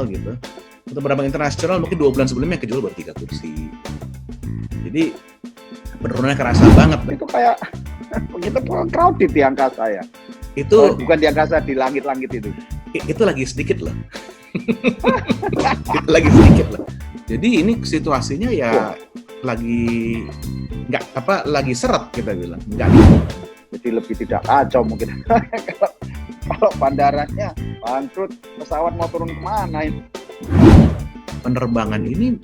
internasional gitu. Untuk penerbangan internasional mungkin 2 bulan sebelumnya kejual baru 3 kursi. Jadi penurunannya kerasa banget. Itu kayak kita crowded di angkasa ya. Itu bukan di angkasa, di langit-langit itu. Itu lagi sedikit loh. Itu lagi sedikit loh. Jadi ini situasinya ya lagi lagi seret kita bilang. Enggak gitu. Jadi lebih tidak kacau mungkin. Kalau bandaranya bangkrut, pesawat mau turun kemana ini? Penerbangan ini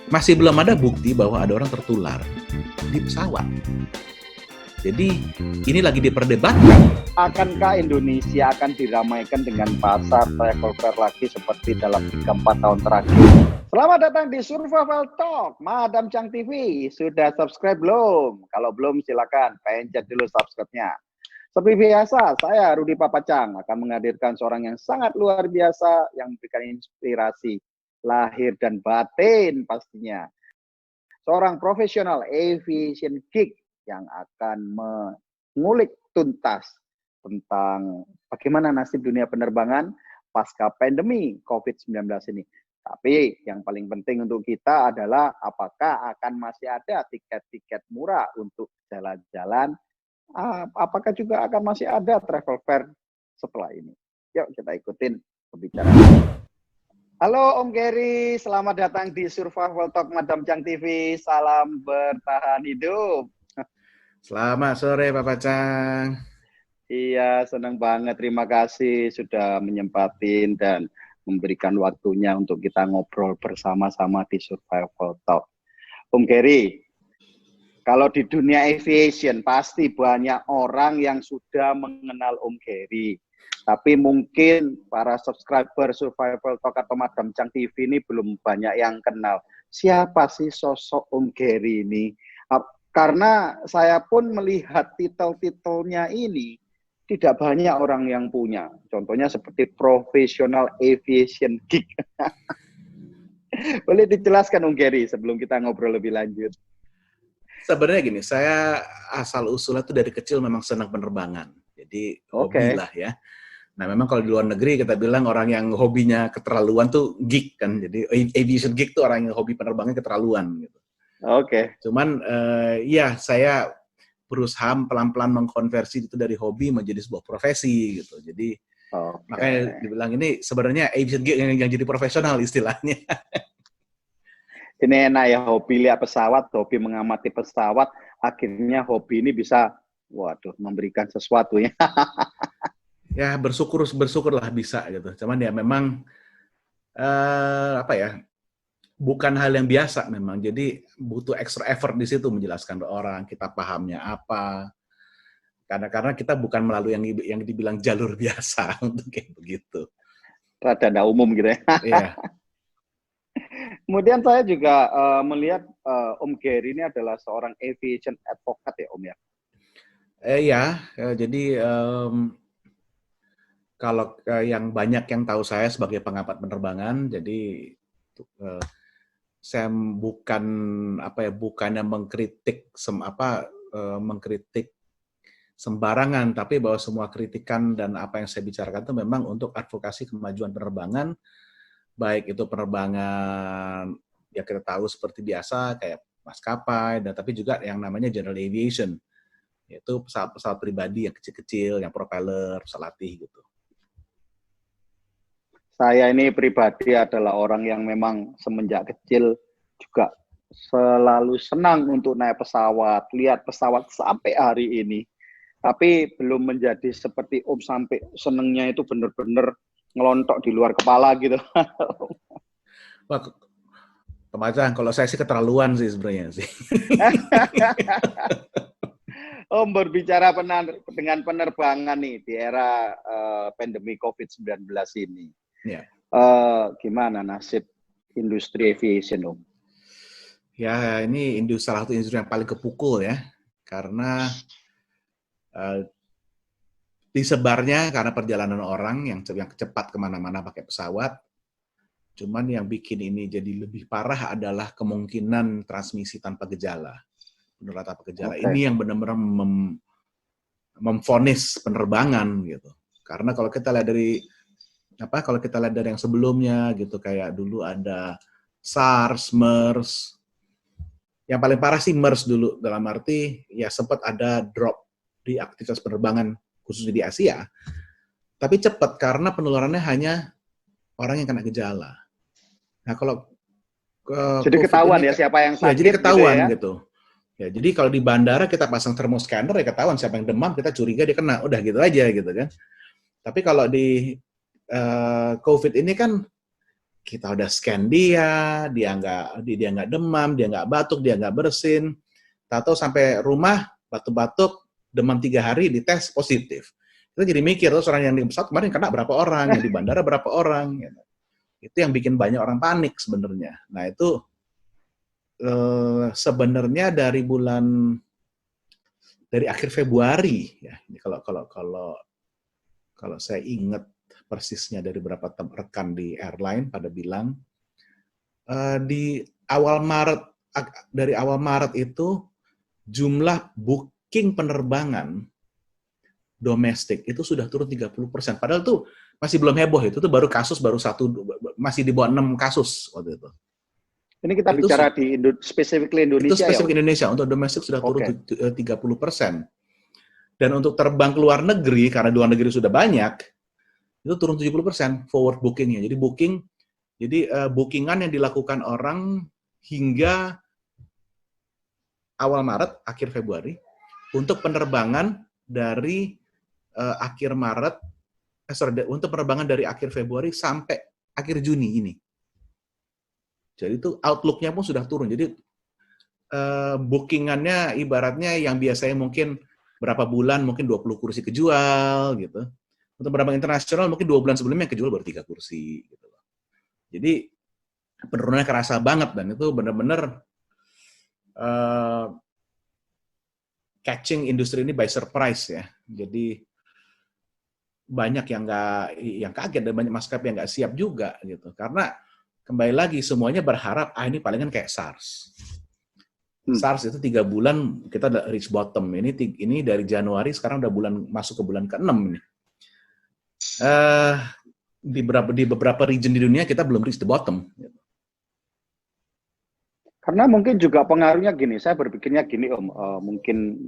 masih belum ada bukti bahwa ada orang tertular di pesawat. Jadi ini lagi diperdebatkan. Akankah Indonesia akan diramaikan dengan pasar travel fair lagi seperti dalam 3-4 tahun terakhir? Selamat datang di Survival Talk, Madam Chang TV. Sudah subscribe belum? Kalau belum silakan pencet dulu subscribe-nya. Seperti biasa, saya Rudi Papacang akan menghadirkan seorang yang sangat luar biasa yang memberikan inspirasi lahir dan batin pastinya. Seorang profesional aviation geek yang akan mengulik tuntas tentang bagaimana nasib dunia penerbangan pasca pandemi COVID-19 ini. Tapi yang paling penting untuk kita adalah apakah akan masih ada tiket-tiket murah untuk jalan-jalan, apakah juga akan masih ada travel fair setelah ini. Yuk kita ikutin pembicaraan. Halo Om Gary, selamat datang di Survival Talk Madam Chang TV. Salam bertahan hidup. Selamat sore Pak Pacang. Iya, senang banget. Terima kasih sudah menyempatin dan memberikan waktunya untuk kita ngobrol bersama-sama di Survival Talk. Om Gary, kalau di dunia aviation pasti banyak orang yang sudah mengenal Om Gary. Tapi mungkin para subscriber Survival Talk atau Madam Chang TV ini belum banyak yang kenal. Siapa sih sosok Om Gary ini? Karena saya pun melihat titel-titelnya ini tidak banyak orang yang punya. Contohnya seperti professional aviation geek. Boleh dijelaskan Om Gary sebelum kita ngobrol lebih lanjut? Sebenarnya gini, saya asal usulnya tuh dari kecil memang senang penerbangan. Jadi hobi lah ya. Nah memang kalau di luar negeri kita bilang orang yang hobinya keterlaluan tuh geek kan. Jadi aviation geek tuh orang yang hobi penerbangan keterlaluan gitu. Cuman ya saya berusaha pelan-pelan mengkonversi itu dari hobi menjadi sebuah profesi gitu. Jadi makanya dibilang ini sebenarnya aviation geek yang jadi profesional istilahnya. Ini enak ya, hobi lihat pesawat, hobi mengamati pesawat, akhirnya hobi ini bisa, memberikan sesuatu ya. Ya bersyukurlah bisa gitu. Cuman ya memang bukan hal yang biasa memang. Jadi butuh extra effort di situ menjelaskan ke orang kita pahamnya apa. Karena kita bukan melalui yang dibilang jalur biasa untuk kayak begitu. Rada umum gitu ya. Iya. Kemudian saya juga melihat Om Gary ini adalah seorang aviation advocate ya Om ya. Jadi kalau yang banyak yang tahu saya sebagai pengamat penerbangan, jadi saya bukannya mengkritik mengkritik sembarangan, tapi bahwa semua kritikan dan apa yang saya bicarakan itu memang untuk advokasi kemajuan penerbangan, baik itu penerbangan ya kita tahu seperti biasa kayak maskapai, dan tapi juga yang namanya general aviation, yaitu pesawat-pesawat pribadi yang kecil-kecil, yang propeller, pesawat latih gitu. Saya ini pribadi adalah orang yang memang semenjak kecil juga selalu senang untuk naik pesawat, lihat pesawat sampai hari ini. Tapi belum menjadi seperti Om sampai senengnya itu benar-benar ngelontok di luar kepala gitu. Wah, Pemacang, kalau saya sih keterlaluan sih sebenarnya sih. Om berbicara dengan penerbangan nih di era pandemi COVID-19 ini. Ya. Gimana nasib industri aviation, Om? Ya, ini salah satu industri yang paling kepukul ya, karena disebarnya karena perjalanan orang yang cepat kemana-mana pakai pesawat. Cuman yang bikin ini jadi lebih parah adalah kemungkinan transmisi tanpa gejala. Penularan tanpa gejala. Ini yang benar-benar memvonis penerbangan gitu. Karena kalau kita lihat dari kalau kita lihat dari yang sebelumnya gitu, kayak dulu ada SARS, MERS. Yang paling parah sih MERS dulu, dalam arti ya sempat ada drop di aktivitas penerbangan khususnya di Asia. Tapi cepat karena penularannya hanya orang yang kena gejala. Nah, kalau jadi COVID ketahuan ini, ya siapa yang sakit. Ya, jadi ketahuan gitu. Ya, jadi kalau di bandara kita pasang thermoscanner ya ketahuan siapa yang demam, kita curiga dia kena, udah gitu aja gitu kan. Tapi kalau di COVID ini kan kita udah scan dia nggak demam, dia nggak batuk, dia nggak bersin. Tahu sampai rumah batuk-batuk, demam 3 hari, dites positif. Kita jadi mikir, terus orang yang di pesawat kemarin kena berapa orang, yang di bandara berapa orang. Gitu. Itu yang bikin banyak orang panik sebenarnya. Nah itu sebenarnya dari akhir Februari ya. Ini kalau saya ingat persisnya dari beberapa rekan di airline pada bilang di awal Maret itu jumlah booking penerbangan domestik itu sudah turun 30%. Padahal tuh masih belum heboh, itu tuh baru masih di bawah 6 kasus waktu itu. Ini kita itu bicara di spesifik Indonesia. Itu spesifik Indonesia, untuk domestik sudah turun 30%. Dan untuk terbang ke luar negeri, karena luar negeri sudah banyak, itu turun 70% forward bookingnya. Jadi bookingan yang dilakukan orang hingga awal Maret, akhir Februari, untuk penerbangan dari untuk penerbangan dari akhir Februari sampai akhir Juni ini. Jadi itu outlook-nya pun sudah turun. Jadi bookingannya ibaratnya yang biasanya mungkin berapa bulan, mungkin 20 kursi kejual gitu. Untuk penerbangan internasional mungkin 2 bulan sebelumnya kejual baru 3 kursi gitu. Jadi penurunannya kerasa banget, dan itu benar-benar catching industri ini by surprise ya. Jadi banyak yang kaget, dan banyak maskapai yang nggak siap juga gitu. Karena kembali lagi semuanya berharap ini palingan kayak SARS. SARS itu 3 bulan kita udah reach bottom. Ini dari Januari sekarang udah masuk ke bulan ke-6 ini. Di beberapa region di dunia kita belum reach the bottom. Karena mungkin juga pengaruhnya gini, saya berpikirnya gini Om, mungkin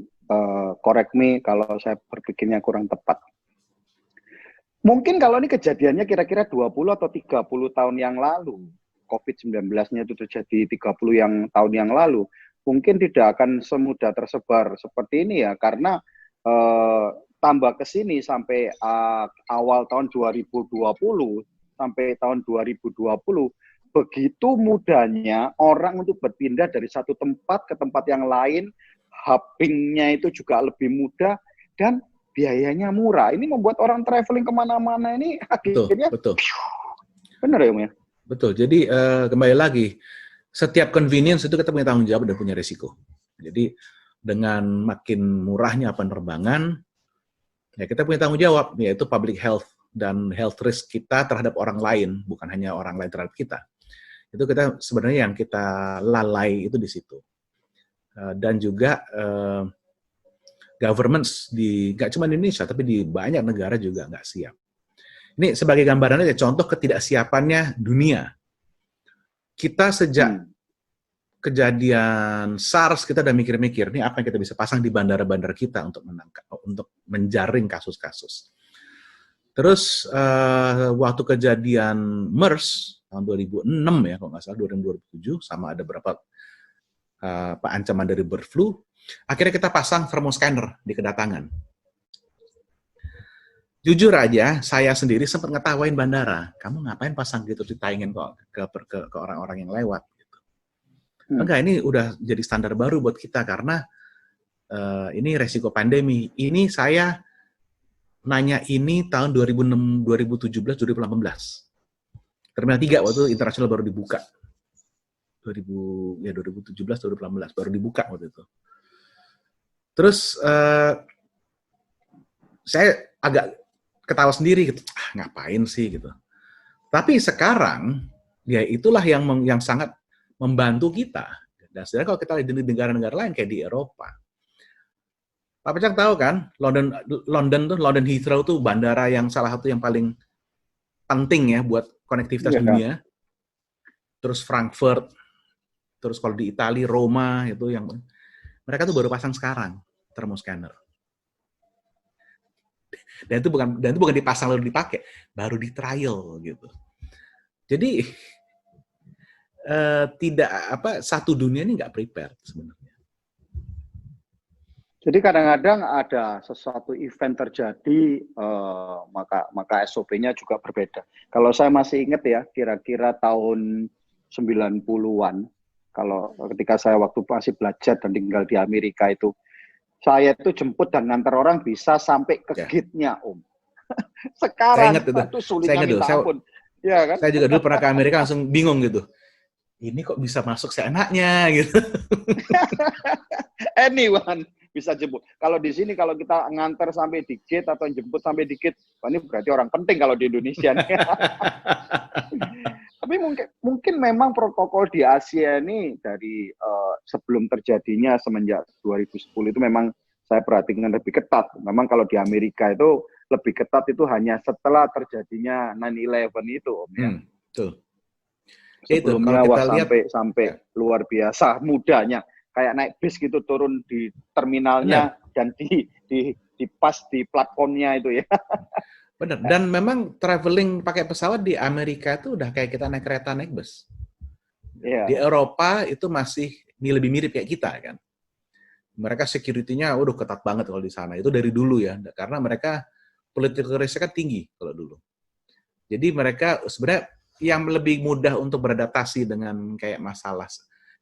correct me kalau saya berpikirnya kurang tepat. Mungkin kalau ini kejadiannya kira-kira 20 atau 30 tahun yang lalu, COVID-19-nya itu terjadi 30 tahun yang lalu, mungkin tidak akan semudah tersebar seperti ini ya, karena tambah ke sini sampai awal tahun 2020 sampai tahun 2020, begitu mudahnya orang untuk berpindah dari satu tempat ke tempat yang lain, hopping-nya itu juga lebih mudah, dan biayanya murah. Ini membuat orang traveling kemana-mana ini akhirnya betul. Benar ya Om ya? Betul. Jadi kembali lagi, setiap convenience itu kita punya tanggung jawab dan punya risiko. Jadi dengan makin murahnya penerbangan, ya kita punya tanggung jawab, yaitu public health dan health risk kita terhadap orang lain, bukan hanya orang lain terhadap kita. Itu kita sebenarnya yang kita lalai itu di situ. Dan juga governments nggak cuma di Indonesia, tapi di banyak negara juga nggak siap. Ini sebagai gambaran aja, contoh ketidaksiapannya dunia. Kita sejak kejadian SARS, kita udah mikir-mikir, nih apa yang kita bisa pasang di bandara-bandara kita untuk menjaring kasus-kasus. Terus waktu kejadian MERS, tahun 2006 ya, kalau nggak salah, 2007, sama ada beberapa ancaman dari bird flu, akhirnya kita pasang thermoscanner di kedatangan. Jujur aja, saya sendiri sempat ngetawain bandara. Kamu ngapain pasang gitu, ditayangin kok ke orang-orang yang lewat. Gitu. Enggak, ini udah jadi standar baru buat kita, karena ini resiko pandemi. Ini saya nanya ini tahun 2017, 2018. Terminal 3 waktu internasional baru dibuka. 2017, 2018 baru dibuka waktu itu. Terus saya agak ketawa sendiri gitu, ngapain sih gitu. Tapi sekarang ya itulah yang sangat membantu kita. Dan sebenarnya kalau kita lihat di negara-negara lain kayak di Eropa, Pak Pecang tahu kan, London Heathrow tuh bandara yang salah satu yang paling penting ya buat konektivitas dunia. Terus Frankfurt, terus kalau di Italia, Roma, itu yang mereka tuh baru pasang sekarang thermoscanner. Dan itu bukan dipasang lalu dipakai, baru di trial gitu. Jadi tidak satu dunia ini nggak prepare sebenarnya. Jadi kadang-kadang ada sesuatu event terjadi, maka SOP-nya juga berbeda. Kalau saya masih ingat ya, kira-kira tahun 90-an, kalau ketika saya waktu masih belajar dan tinggal di Amerika itu, saya itu jemput dan ngantar orang bisa sampai ke gate-nya, Om. Sekarang itu sulitnya minta ampun. Ya, kan? Saya juga dulu pernah ke Amerika langsung bingung gitu. Ini kok bisa masuk seenaknya gitu. Anyone bisa jemput. Kalau di sini kalau kita ngantar sampai di gate atau jemput sampai di gate, ini berarti orang penting kalau di Indonesia. Tapi mungkin memang protokol di Asia ini dari sebelum terjadinya semenjak 2010 itu memang saya perhatikan lebih ketat. Memang kalau di Amerika itu lebih ketat itu hanya setelah terjadinya 9/11 itu, Om ya. Betul. Sebelumnya sampai luar biasa mudanya. Kayak naik bis gitu, turun di terminalnya dan di pas di platformnya itu ya. Benar. Dan memang traveling pakai pesawat di Amerika itu udah kayak kita naik kereta, naik bus. Di Eropa itu masih lebih mirip kayak kita kan. Mereka security-nya udah ketat banget kalau di sana. Itu dari dulu ya, karena mereka political risk-nya kan tinggi kalau dulu. Jadi mereka sebenarnya yang lebih mudah untuk beradaptasi dengan kayak masalah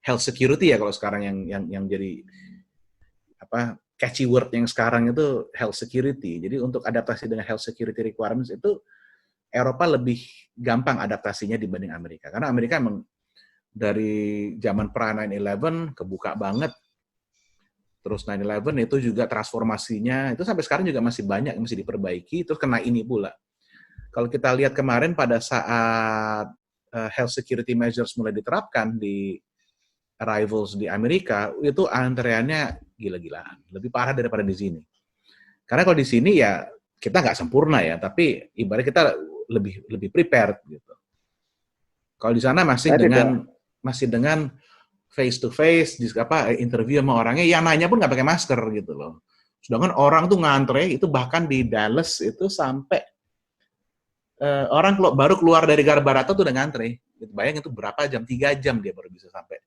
health security ya kalau sekarang yang jadi catchy word yang sekarang itu health security. Jadi untuk adaptasi dengan health security requirements itu Eropa lebih gampang adaptasinya dibanding Amerika. Karena Amerika emang dari zaman pra 9/11 kebuka banget. Terus 9/11 itu juga transformasinya itu sampai sekarang juga masih banyak yang mesti diperbaiki. Terus kena ini pula. Kalau kita lihat kemarin pada saat health security measures mulai diterapkan di arrivals di Amerika, itu antreannya gila-gilaan. Lebih parah daripada di sini. Karena kalau di sini ya kita nggak sempurna ya, tapi ibaratnya kita lebih prepared gitu. Kalau di sana masih dengan face to face, interview sama orangnya, yang nanya pun nggak pakai masker gitu loh. Sedangkan orang tuh ngantre, itu bahkan di Dallas itu sampai orang baru keluar dari Garbarata tuh udah ngantre. Bayangin itu berapa jam, 3 jam dia baru bisa sampai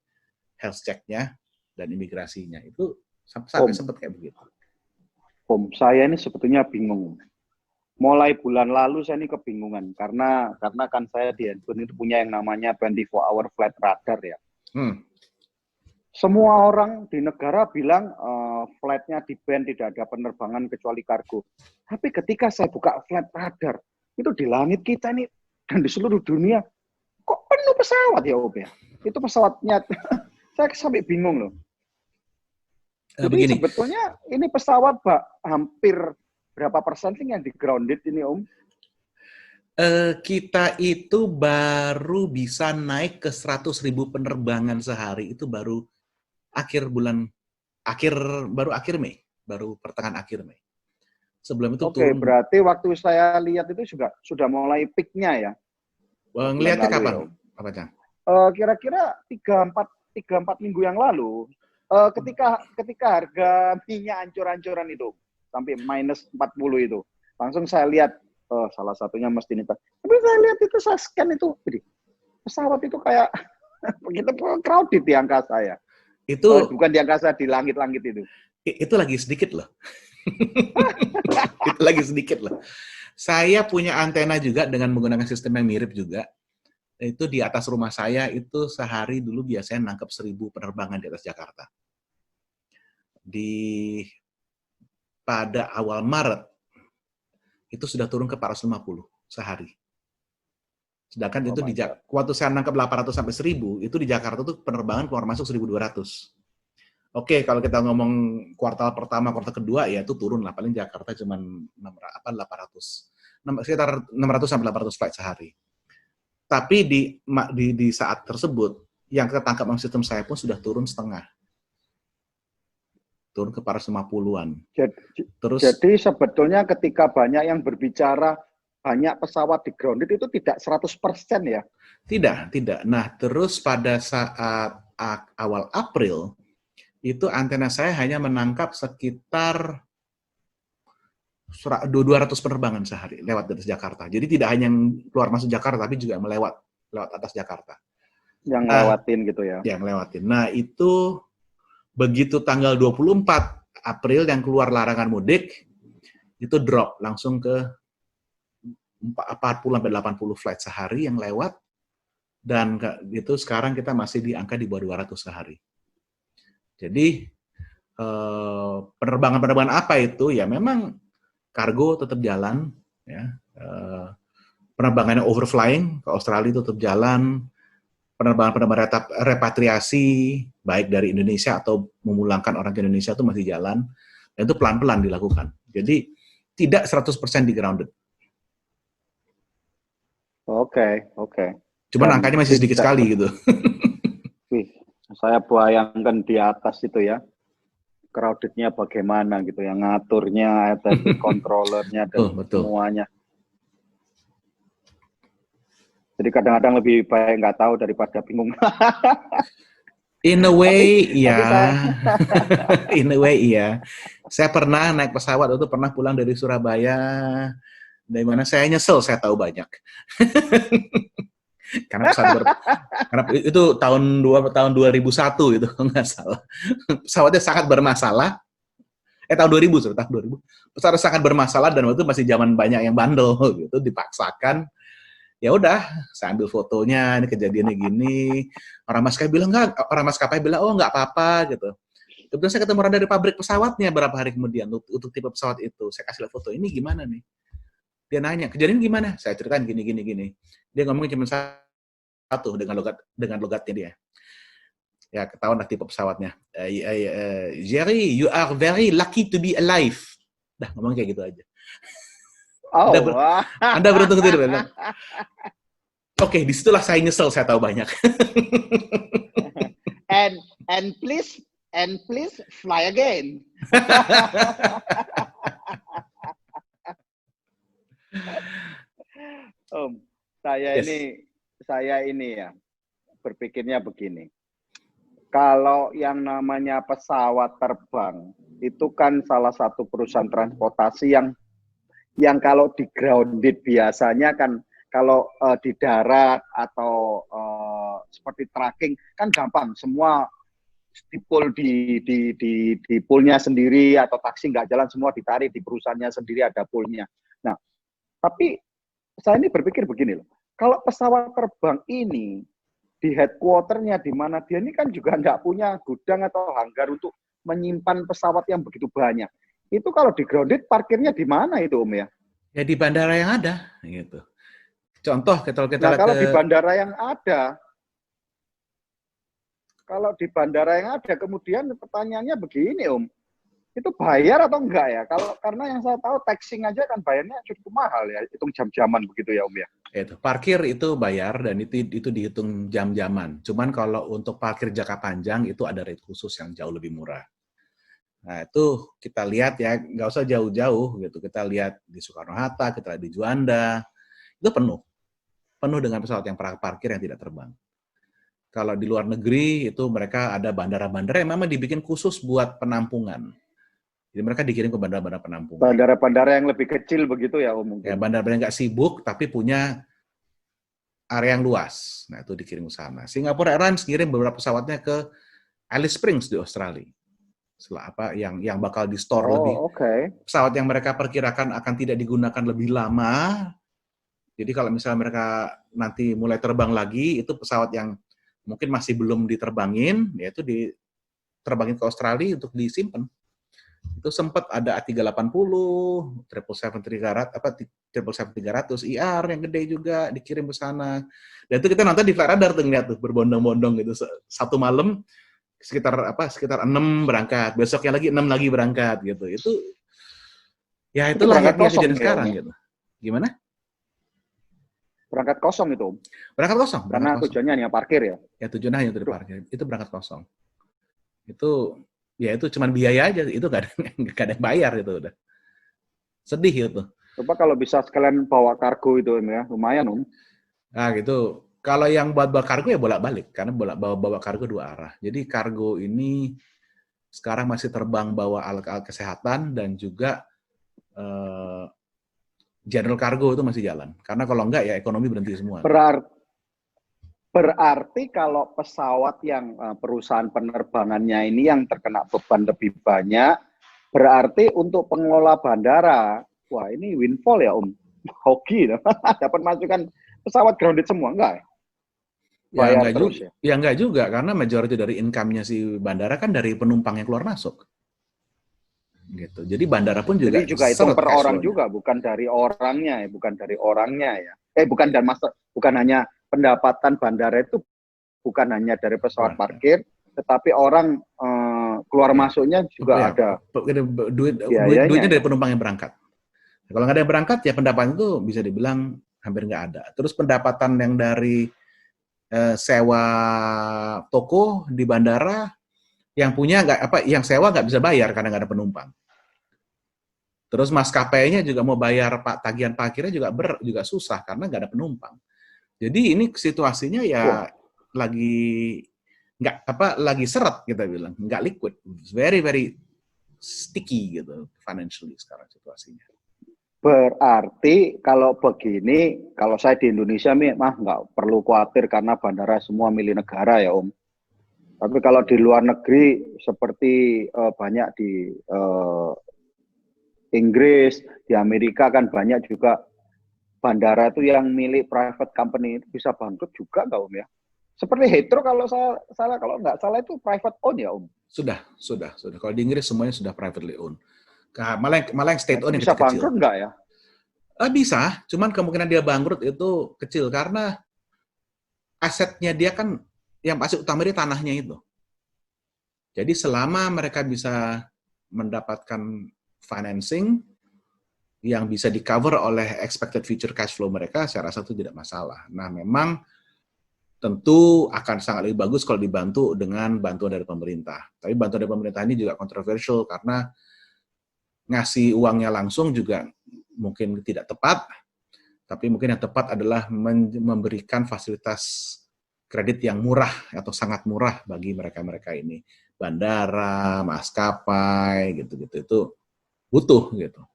health check-nya dan imigrasinya. Itu sampai sempat kayak begitu. Om, saya ini sebetulnya bingung. Mulai bulan lalu saya ini kebingungan karena kan saya di handphone itu punya yang namanya 24-hour flight radar ya. Semua orang di negara bilang flight-nya di-ban, tidak ada penerbangan kecuali kargo. Tapi ketika saya buka flight radar, itu di langit kita ini dan di seluruh dunia, kok penuh pesawat ya Om ya? Itu pesawatnya, saya sampai bingung loh. Jadi sebetulnya ini pesawat hampir berapa persen sih yang di-grounded ini Om? Kita itu baru bisa naik ke 100.000 penerbangan sehari, itu baru akhir Mei, baru pertengahan akhir Mei. Sebelum itu turun. Berarti waktu saya lihat itu juga sudah mulai peak-nya ya. Ngelihatnya kapan? Apa Cang? Kira-kira 3-4 minggu yang lalu, ketika harga minyak ancur-ancuran itu sampai minus 40 itu, langsung saya lihat salah satunya mesti ini. Tapi saya lihat itu, saya scan itu, pesawat itu kayak begitu crowded di angkasa ya. Itu bukan di angkasa, di langit-langit itu. Itu lagi sedikit loh. Itu lagi sedikit loh. Saya punya antena juga dengan menggunakan sistem yang mirip juga. Itu di atas rumah saya itu sehari dulu biasanya nangkep 1.000 penerbangan di atas Jakarta. Pada awal Maret itu sudah turun ke 450 sehari. Sedangkan itu waktu saya nangkep 800 sampai 1.000, itu di Jakarta tuh penerbangan keluar masuk 1.200. Oke, kalau kita ngomong kuartal pertama, kuartal kedua, ya itu turun lah. Paling Jakarta cuma 800. Sekitar 600 sampai 800 flight sehari. Tapi di saat tersebut, yang ketangkap sama sistem saya pun sudah turun setengah. Turun ke 450-an. Jadi sebetulnya ketika banyak yang berbicara banyak pesawat di grounded itu tidak 100% ya? Tidak. Nah, terus pada saat awal April, itu antena saya hanya menangkap sekitar 200 penerbangan sehari lewat dari Jakarta. Jadi tidak hanya yang keluar masuk Jakarta, tapi juga lewat atas Jakarta. Yang Nah, lewatin gitu ya? Yang lewatin. Nah, itu begitu tanggal 24 April yang keluar larangan mudik, itu drop langsung ke 40-80 flight sehari yang lewat, dan itu sekarang kita masih di angka di bawah 200 sehari. Jadi penerbangan-penerbangan apa itu? Ya memang kargo tetap jalan, ya. Penerbangan overflying ke Australia itu tetap jalan, penerbangan repatriasi baik dari Indonesia atau memulangkan orang ke Indonesia itu masih jalan, dan itu pelan-pelan dilakukan. Jadi tidak 100% di grounded. Oke. Cuman angkanya masih sedikit sekali gitu. Wih, saya bayangkan di atas itu ya, crowded-nya bagaimana gitu, yang ngaturnya, traffic controllernya dan semuanya. Jadi kadang-kadang lebih baik nggak tahu daripada bingung. In a way, In a way, iya. Saya pernah naik pesawat itu, pernah pulang dari Surabaya, dari mana saya nyesel, saya tahu banyak. Karena itu tahun 2001 itu, nggak salah. Pesawatnya sangat bermasalah. Tahun 2000. Pesawat sangat bermasalah, dan waktu itu masih zaman banyak yang bandel gitu, dipaksakan. Ya udah, saya ambil fotonya, ini kejadiannya gini. Orang maskapai bilang, oh nggak apa-apa gitu. Kemudian saya ketemu orang dari pabrik pesawatnya berapa hari kemudian untuk tipe pesawat itu. Saya kasih lihat foto, ini gimana nih? Dia nanya, kejadian gimana? Saya ceritain gini. Dia ngomongin cuma satu dengan logatnya dia. Ya, ketahuan lah tipe pesawatnya. Jerry, you are very lucky to be alive. Dah, ngomong kayak gitu aja. Oh, Anda beruntung tidak? Oke, disitulah saya nyesel, saya tahu banyak. and please fly again. Saya ini ya berpikirnya begini. Kalau yang namanya pesawat terbang itu kan salah satu perusahaan transportasi yang kalau di grounded biasanya kan kalau di darat atau seperti tracking kan gampang, semua di poolnya sendiri, atau taksi nggak jalan semua ditarik di perusahaannya sendiri, ada poolnya. Nah, tapi saya ini berpikir begini loh, kalau pesawat terbang ini di headquarternya di mana dia ini kan juga nggak punya gudang atau hanggar untuk menyimpan pesawat yang begitu banyak. Itu kalau di grounded parkirnya di mana itu Om ya? Ya di bandara yang ada gitu. Contoh kalau kita kalau di bandara yang ada, kemudian pertanyaannya begini Om, itu bayar atau enggak ya? Karena yang saya tahu taxing aja kan bayarnya cukup mahal ya, hitung jam-jaman begitu ya Om ya. Itu parkir itu bayar dan itu dihitung jam-jaman. Cuman kalau untuk parkir jangka panjang itu ada rate khusus yang jauh lebih murah. Nah, itu kita lihat ya, nggak usah jauh-jauh gitu. Kita lihat di Soekarno-Hatta, kita lihat di Juanda, itu penuh dengan pesawat yang parkir yang tidak terbang. Kalau di luar negeri, itu mereka ada bandara-bandara yang memang dibikin khusus buat penampungan. Jadi mereka dikirim ke bandara-bandara penampungan. Bandara-bandara yang lebih kecil begitu ya, Om? Mungkin. Ya, bandara-bandara yang nggak sibuk, tapi punya area yang luas. Nah, itu dikirim ke sana. Singapore Airlines kirim beberapa pesawatnya ke Alice Springs di Australia. Yang bakal di store lebih. Pesawat yang mereka perkirakan akan tidak digunakan lebih lama. Jadi kalau misalnya mereka nanti mulai terbang lagi, itu pesawat yang mungkin masih belum diterbangin, yaitu diterbangin ke Australia untuk disimpan. Itu sempat ada A380, 777-300 IR yang gede juga dikirim ke sana. Dan itu kita nonton di flight radar tuh, ngeliat tuh berbondong-bondong gitu. Satu malam sekitar 6 berangkat, besoknya lagi 6 lagi berangkat gitu. Itu ya itulah yang kejadian sekarang gitu. Gimana? Berangkat kosong itu. Berangkat kosong. Karena tujuannya hanya parkir ya. Ya tujuannya hanya untuk parkir. Itu berangkat kosong. Itu ya itu cuma biaya aja, itu gak ada yang bayar itu udah. Sedih itu. Coba kalau bisa sekalian bawa kargo itu ya, lumayan Om. Nah gitu. Kalau yang buat bawa kargo ya bolak-balik, karena bawa kargo dua arah. Jadi kargo ini sekarang masih terbang bawa alat-alat kesehatan dan juga general cargo itu masih jalan. Karena kalau enggak ya ekonomi berhenti semua. Berarti kalau pesawat yang perusahaan penerbangannya ini yang terkena beban lebih banyak, berarti untuk pengelola bandara, wah ini windfall ya Om. Hoki, dapat masukan pesawat grounded semua, enggak ya? Ya enggak terus juga, ya enggak juga, karena majority dari income-nya si bandara kan dari penumpang yang keluar masuk. Gitu. Jadi bandara pun juga hitung per orang juga, bukan dari orangnya ya, bukan hanya pendapatan bandara itu bukan hanya dari pesawat parkir, tetapi orang keluar masuknya juga ada. Duitnya dari penumpang yang berangkat. Kalau nggak ada yang berangkat ya pendapatan itu bisa dibilang hampir nggak ada. Terus pendapatan yang dari sewa toko di bandara yang punya yang sewa nggak bisa bayar karena nggak ada penumpang. Terus maskapainya juga mau bayar tagihan parkirnya juga susah karena nggak ada penumpang. Jadi ini situasinya ya lagi seret kita bilang, nggak liquid, very very sticky gitu financially sekarang situasinya. Berarti kalau begini, kalau saya di Indonesia mah nggak perlu khawatir karena bandara semua milik negara ya Om. Tapi kalau di luar negeri seperti banyak di Inggris, di Amerika kan banyak juga bandara itu yang milik private company itu bisa bangkrut juga nggak Om ya? Seperti Heathrow kalau nggak salah itu private owned ya Om? Sudah. Kalau di Inggris semuanya sudah privately owned. Malah yang state owned yang bisa kecil. Bangkrut nggak ya? Bisa, cuman kemungkinan dia bangkrut itu kecil karena asetnya dia kan yang aset utama dia tanahnya itu. Jadi selama mereka bisa mendapatkan financing yang bisa di-cover oleh expected future cash flow mereka, saya rasa itu tidak masalah. Nah, memang tentu akan sangat lebih bagus kalau dibantu dengan bantuan dari pemerintah. Tapi bantuan dari pemerintah ini juga kontroversial karena ngasih uangnya langsung juga mungkin tidak tepat, tapi mungkin yang tepat adalah memberikan fasilitas kredit yang murah atau sangat murah bagi mereka-mereka ini. Bandara, maskapai, gitu-gitu itu butuh gitu.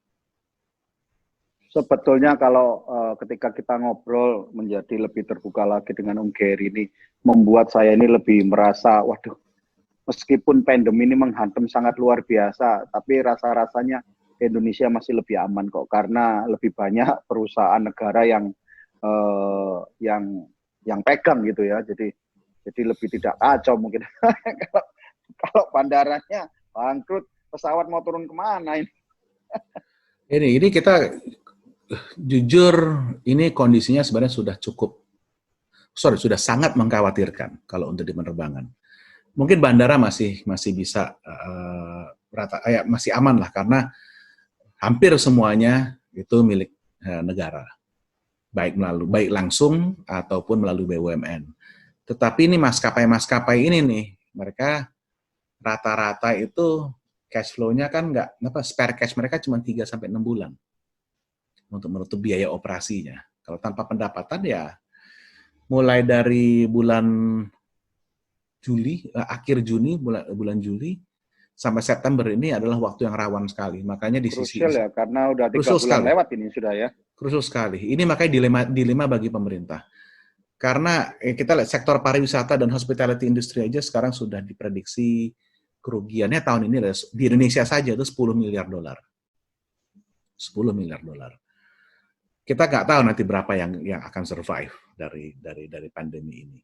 Sebetulnya kalau ketika kita ngobrol menjadi lebih terbuka lagi dengan Om Gary ini, membuat saya ini lebih merasa, waduh, meskipun pandemi ini menghantam sangat luar biasa, tapi rasa-rasanya Indonesia masih lebih aman kok, karena lebih banyak perusahaan negara yang pegang gitu ya, jadi lebih tidak kacau mungkin. kalau bandaranya bangkrut, pesawat mau turun kemana ini? Ini kita jujur, ini kondisinya sebenarnya sudah sangat mengkhawatirkan kalau untuk di penerbangan. Mungkin bandara masih bisa masih aman lah karena hampir semuanya itu milik negara, baik langsung ataupun melalui BUMN. Tetapi ini maskapai ini nih, mereka rata-rata itu cash flow-nya kan spare cash mereka cuma 3-6 bulan untuk menutup biaya operasinya. Kalau tanpa pendapatan ya mulai dari bulan Juli, akhir Juni, bulan Juli sampai September ini adalah waktu yang rawan sekali. Makanya di krusial ya, karena udah 3 bulan sekali. Lewat ini sudah ya. Krusial sekali. Ini makanya dilema bagi pemerintah. Karena kita lihat sektor pariwisata dan hospitality industry aja sekarang sudah diprediksi kerugiannya tahun ini di Indonesia saja itu $10 miliar. 10 miliar dolar. Kita nggak tahu nanti berapa yang akan survive dari pandemi ini.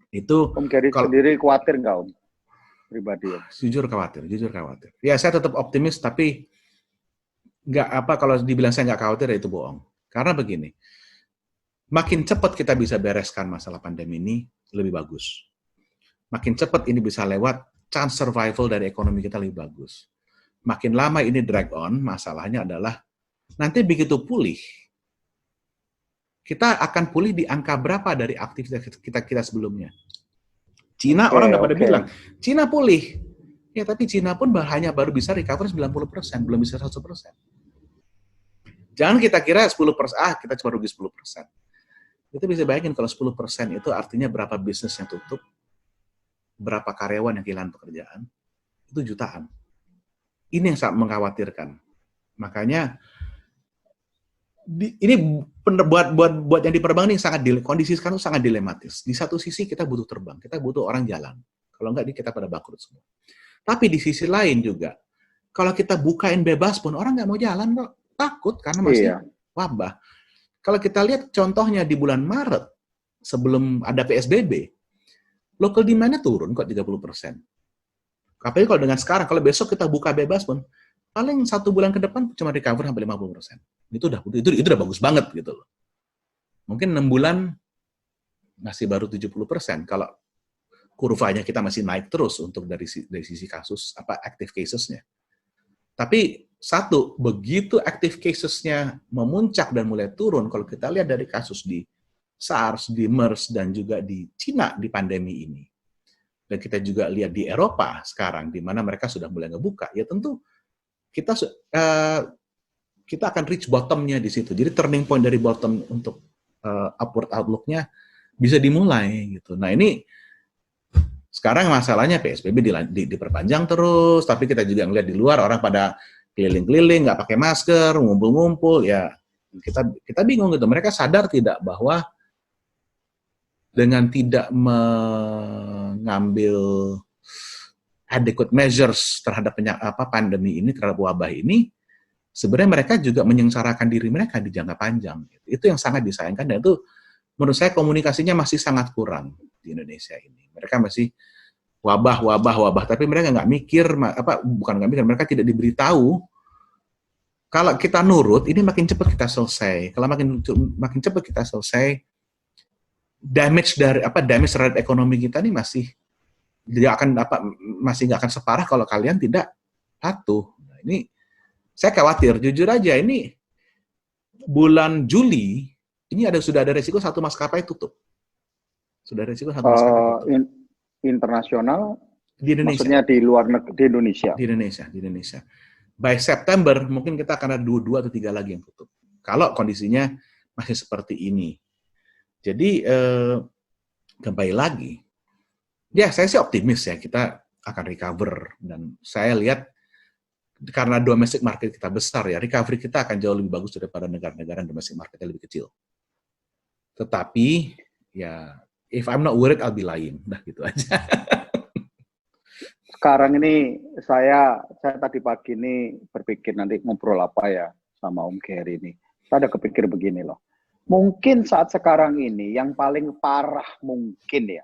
Itu Om Gary sendiri khawatir nggak Om? Pribadi Om? Jujur khawatir. Ya saya tetap optimis, tapi kalau dibilang saya nggak khawatir ya itu bohong. Karena begini, makin cepat kita bisa bereskan masalah pandemi ini, lebih bagus. Makin cepat ini bisa lewat, chance survival dari ekonomi kita lebih bagus. Makin lama ini drag on, masalahnya adalah nanti begitu pulih, kita akan pulih di angka berapa dari aktivitas kita sebelumnya. Cina orang nggak pada bilang, Cina pulih. Ya tapi Cina pun hanya baru bisa recover 90%, belum bisa 100%. Jangan kita kira 10%, kita cuma rugi 10%. Kita bisa bayangin kalau 10% itu artinya berapa bisnis yang tutup, berapa karyawan yang kehilangan pekerjaan, itu jutaan. Ini yang sangat mengkhawatirkan. Makanya ini buat yang di penerbangan ini kondisi sekarang sangat dilematis. Di satu sisi kita butuh terbang, kita butuh orang jalan. Kalau enggak, kita pada bangkrut semua. Tapi di sisi lain juga, kalau kita bukain bebas pun orang nggak mau jalan kok, takut karena masih wabah. Kalau kita lihat contohnya di bulan Maret sebelum ada PSBB, local demand-nya turun kok 30%. Apalagi kalau dengan sekarang, kalau besok kita buka bebas pun, paling 1 bulan ke depan cuma recover sampai 50%. Itu udah bagus banget gitu loh. Mungkin 6 bulan masih baru 70%. Kalau kurvanya kita masih naik terus untuk dari sisi kasus active cases-nya. Tapi satu, begitu active cases-nya memuncak dan mulai turun, kalau kita lihat dari kasus di SARS, di MERS, dan juga di Cina di pandemi ini, dan kita juga lihat di Eropa sekarang, di mana mereka sudah mulai ngebuka, ya tentu kita akan reach bottom-nya di situ. Jadi turning point dari bottom untuk upward outlook-nya bisa dimulai gitu. Nah ini sekarang masalahnya PSBB diperpanjang terus, tapi kita juga ngeliat di luar orang pada keliling-keliling, nggak pakai masker, ngumpul-ngumpul, ya kita bingung gitu. Mereka sadar tidak bahwa dengan tidak mengambil adequate measures terhadap pandemi ini, terhadap wabah ini, sebenarnya mereka juga menyengsarakan diri mereka di jangka panjang. Itu yang sangat disayangkan, dan itu menurut saya komunikasinya masih sangat kurang di Indonesia ini. Mereka masih wabah, tapi mereka nggak mikir, mereka tidak diberitahu kalau kita nurut, ini makin cepat kita selesai. Kalau makin cepat kita selesai, damage terhadap ekonomi kita ini masih nggak akan separah kalau kalian tidak patuh. Nah, ini saya khawatir, jujur aja, ini bulan Juli ini sudah ada resiko satu maskapai tutup. Sudah ada resiko satu maskapai tutup. Internasional di Indonesia. Maksudnya di luar negeri, di Indonesia. Di Indonesia. By September mungkin kita akan ada 2 atau 3 lagi yang tutup. Kalau kondisinya masih seperti ini. Jadi kembali lagi, ya saya sih optimis ya kita akan recover, dan saya lihat karena domestic market kita besar ya, recovery kita akan jauh lebih bagus daripada negara-negara yang domestic marketnya lebih kecil. Tetapi ya if I'm not worried, I'll be lying. Nah, gitu aja. Sekarang ini saya tadi pagi ini berpikir nanti ngobrol apa ya sama Om Gary ini. Saya ada kepikir begini loh. Mungkin saat sekarang ini yang paling parah mungkin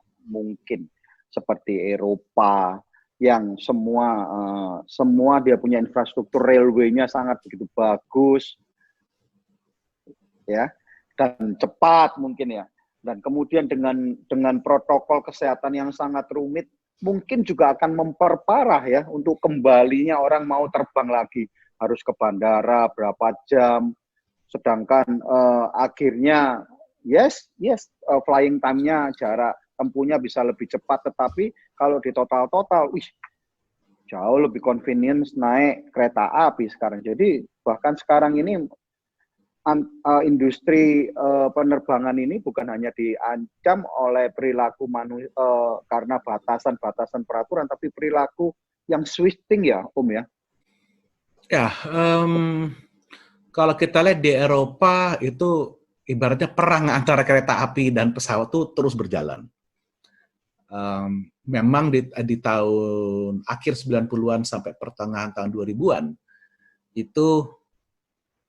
seperti Eropa yang semua dia punya infrastruktur railway-nya sangat begitu bagus, ya, dan cepat mungkin ya. Dan kemudian dengan protokol kesehatan yang sangat rumit, mungkin juga akan memperparah ya untuk kembalinya orang mau terbang lagi. Harus ke bandara berapa jam, sedangkan akhirnya flying time-nya, jarak tempuhnya bisa lebih cepat, tetapi kalau di total, jauh lebih convenience naik kereta api sekarang. Jadi bahkan sekarang ini industri penerbangan ini bukan hanya diancam oleh perilaku karena batasan-batasan peraturan, tapi perilaku yang switching ya, Om ya. Ya, kalau kita lihat di Eropa itu ibaratnya perang antara kereta api dan pesawat itu terus berjalan. Memang di tahun akhir 90-an sampai pertengahan tahun 2000-an itu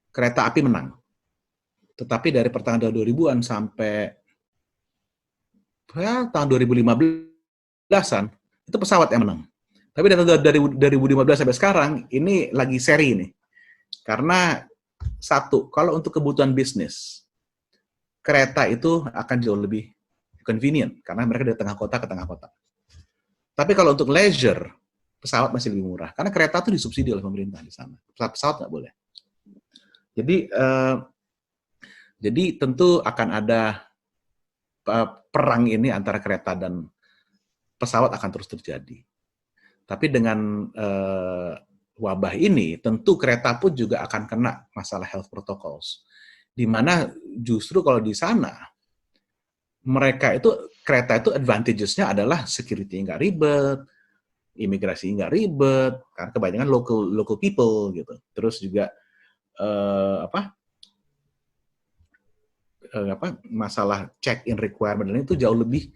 kereta api menang. Tetapi dari pertengahan tahun 2000-an sampai tahun 2015-an itu pesawat yang menang. Tapi dari 2015 sampai sekarang ini lagi seri nih. Karena satu, kalau untuk kebutuhan bisnis, kereta itu akan jauh lebih convenient karena mereka dari tengah kota ke tengah kota. Tapi kalau untuk leisure, pesawat masih lebih murah karena kereta itu disubsidi oleh pemerintah di sana. Pesawat nggak boleh. Jadi tentu akan ada perang ini antara kereta dan pesawat akan terus terjadi. Tapi dengan wabah ini, tentu kereta pun juga akan kena masalah health protocols. Di mana justru kalau di sana, mereka itu, kereta itu advantages-nya adalah security nggak ribet, imigrasi nggak ribet, karena kebanyakan local people gitu. Terus juga masalah check-in requirement itu jauh lebih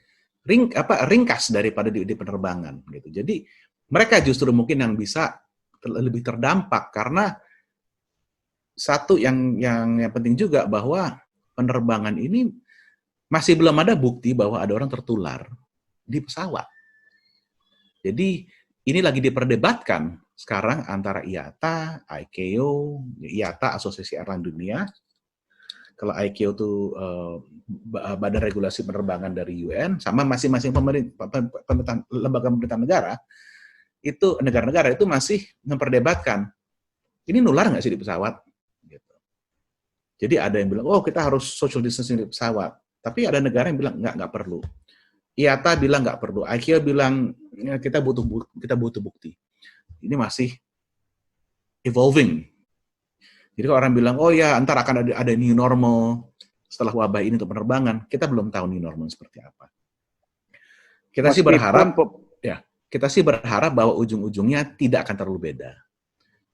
ringkas daripada di penerbangan gitu. Jadi mereka justru mungkin yang bisa lebih terdampak karena satu yang penting juga bahwa penerbangan ini masih belum ada bukti bahwa ada orang tertular di pesawat. Jadi ini lagi diperdebatkan sekarang antara IATA, ICAO, IATA Asosiasi Airline Dunia. Kalau ICAO itu Badan Regulasi Penerbangan dari UN, sama masing-masing lembaga pemerintah negara, itu negara-negara itu masih memperdebatkan, ini nular nggak sih di pesawat? Gitu. Jadi ada yang bilang, oh kita harus social distancing di pesawat. Tapi ada negara yang bilang, nggak perlu. IATA bilang nggak perlu. ICAO bilang, ya, kita butuh bukti. Ini masih evolving. Jadi kalau orang bilang, oh ya, ntar akan ada new normal setelah wabah ini untuk penerbangan, kita belum tahu new normal seperti apa. Kita sih berharap bahwa ujung-ujungnya tidak akan terlalu beda.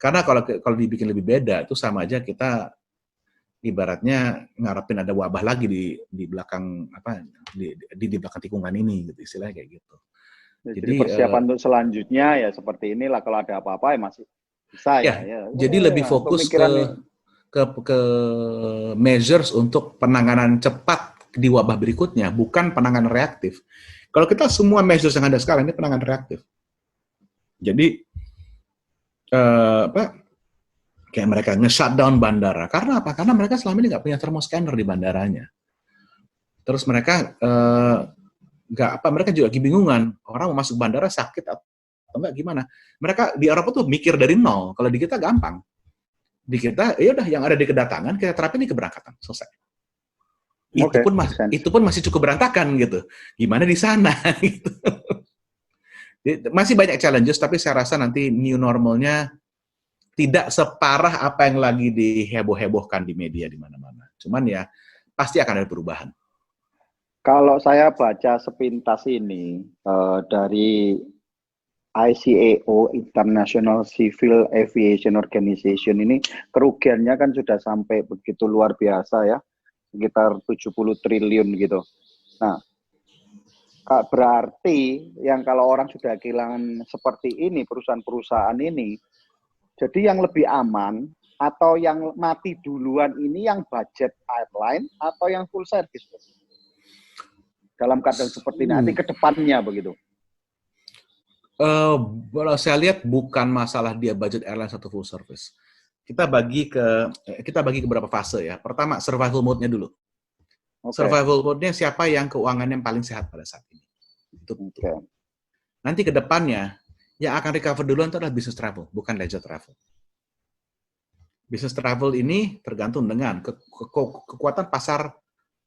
Karena kalau dibikin lebih beda, itu sama aja kita ibaratnya ngarepin ada wabah lagi di belakang di belakang tikungan ini, gitu istilahnya kayak gitu. Jadi persiapan untuk selanjutnya ya seperti inilah, kalau ada apa-apa ya masih bisa ya. Jadi lebih fokus ke measures untuk penanganan cepat di wabah berikutnya, bukan penanganan reaktif. Kalau kita semua measures yang ada sekarang ini penanganan reaktif. Jadi kayak mereka nge-shutdown bandara. Karena apa? Karena mereka selama ini nggak punya thermoscanner di bandaranya. Terus mereka mereka juga kebingungan. Orang mau masuk bandara sakit atau enggak gimana? Mereka di Eropa tuh mikir dari nol. Kalau di kita gampang. Di kita ya udah yang ada di kedatangan kita terapin di keberangkatan, selesai. Itu pun masih cukup berantakan gitu. Gimana di sana gitu. Masih banyak challenges, tapi saya rasa nanti new normalnya tidak separah apa yang lagi diheboh-hebohkan di media di mana-mana. Cuman ya pasti akan ada perubahan. Kalau saya baca sepintas ini dari ICAO, International Civil Aviation Organization, ini kerugiannya kan sudah sampai begitu luar biasa ya, sekitar 70 triliun gitu. Nah, berarti yang kalau orang sudah kehilangan seperti ini, perusahaan-perusahaan ini, jadi yang lebih aman atau yang mati duluan ini yang budget airline atau yang full service? Dalam keadaan seperti nanti ke depannya begitu. Kalau saya lihat bukan masalah dia budget airline atau full service. Kita bagi ke beberapa fase ya. Pertama, survival mode-nya dulu. Survival mode-nya siapa yang keuangannya paling sehat pada saat ini. Itu tentu. Nanti ke depannya, yang akan recover duluan itu adalah business travel, bukan leisure travel. Business travel ini tergantung dengan kekuatan pasar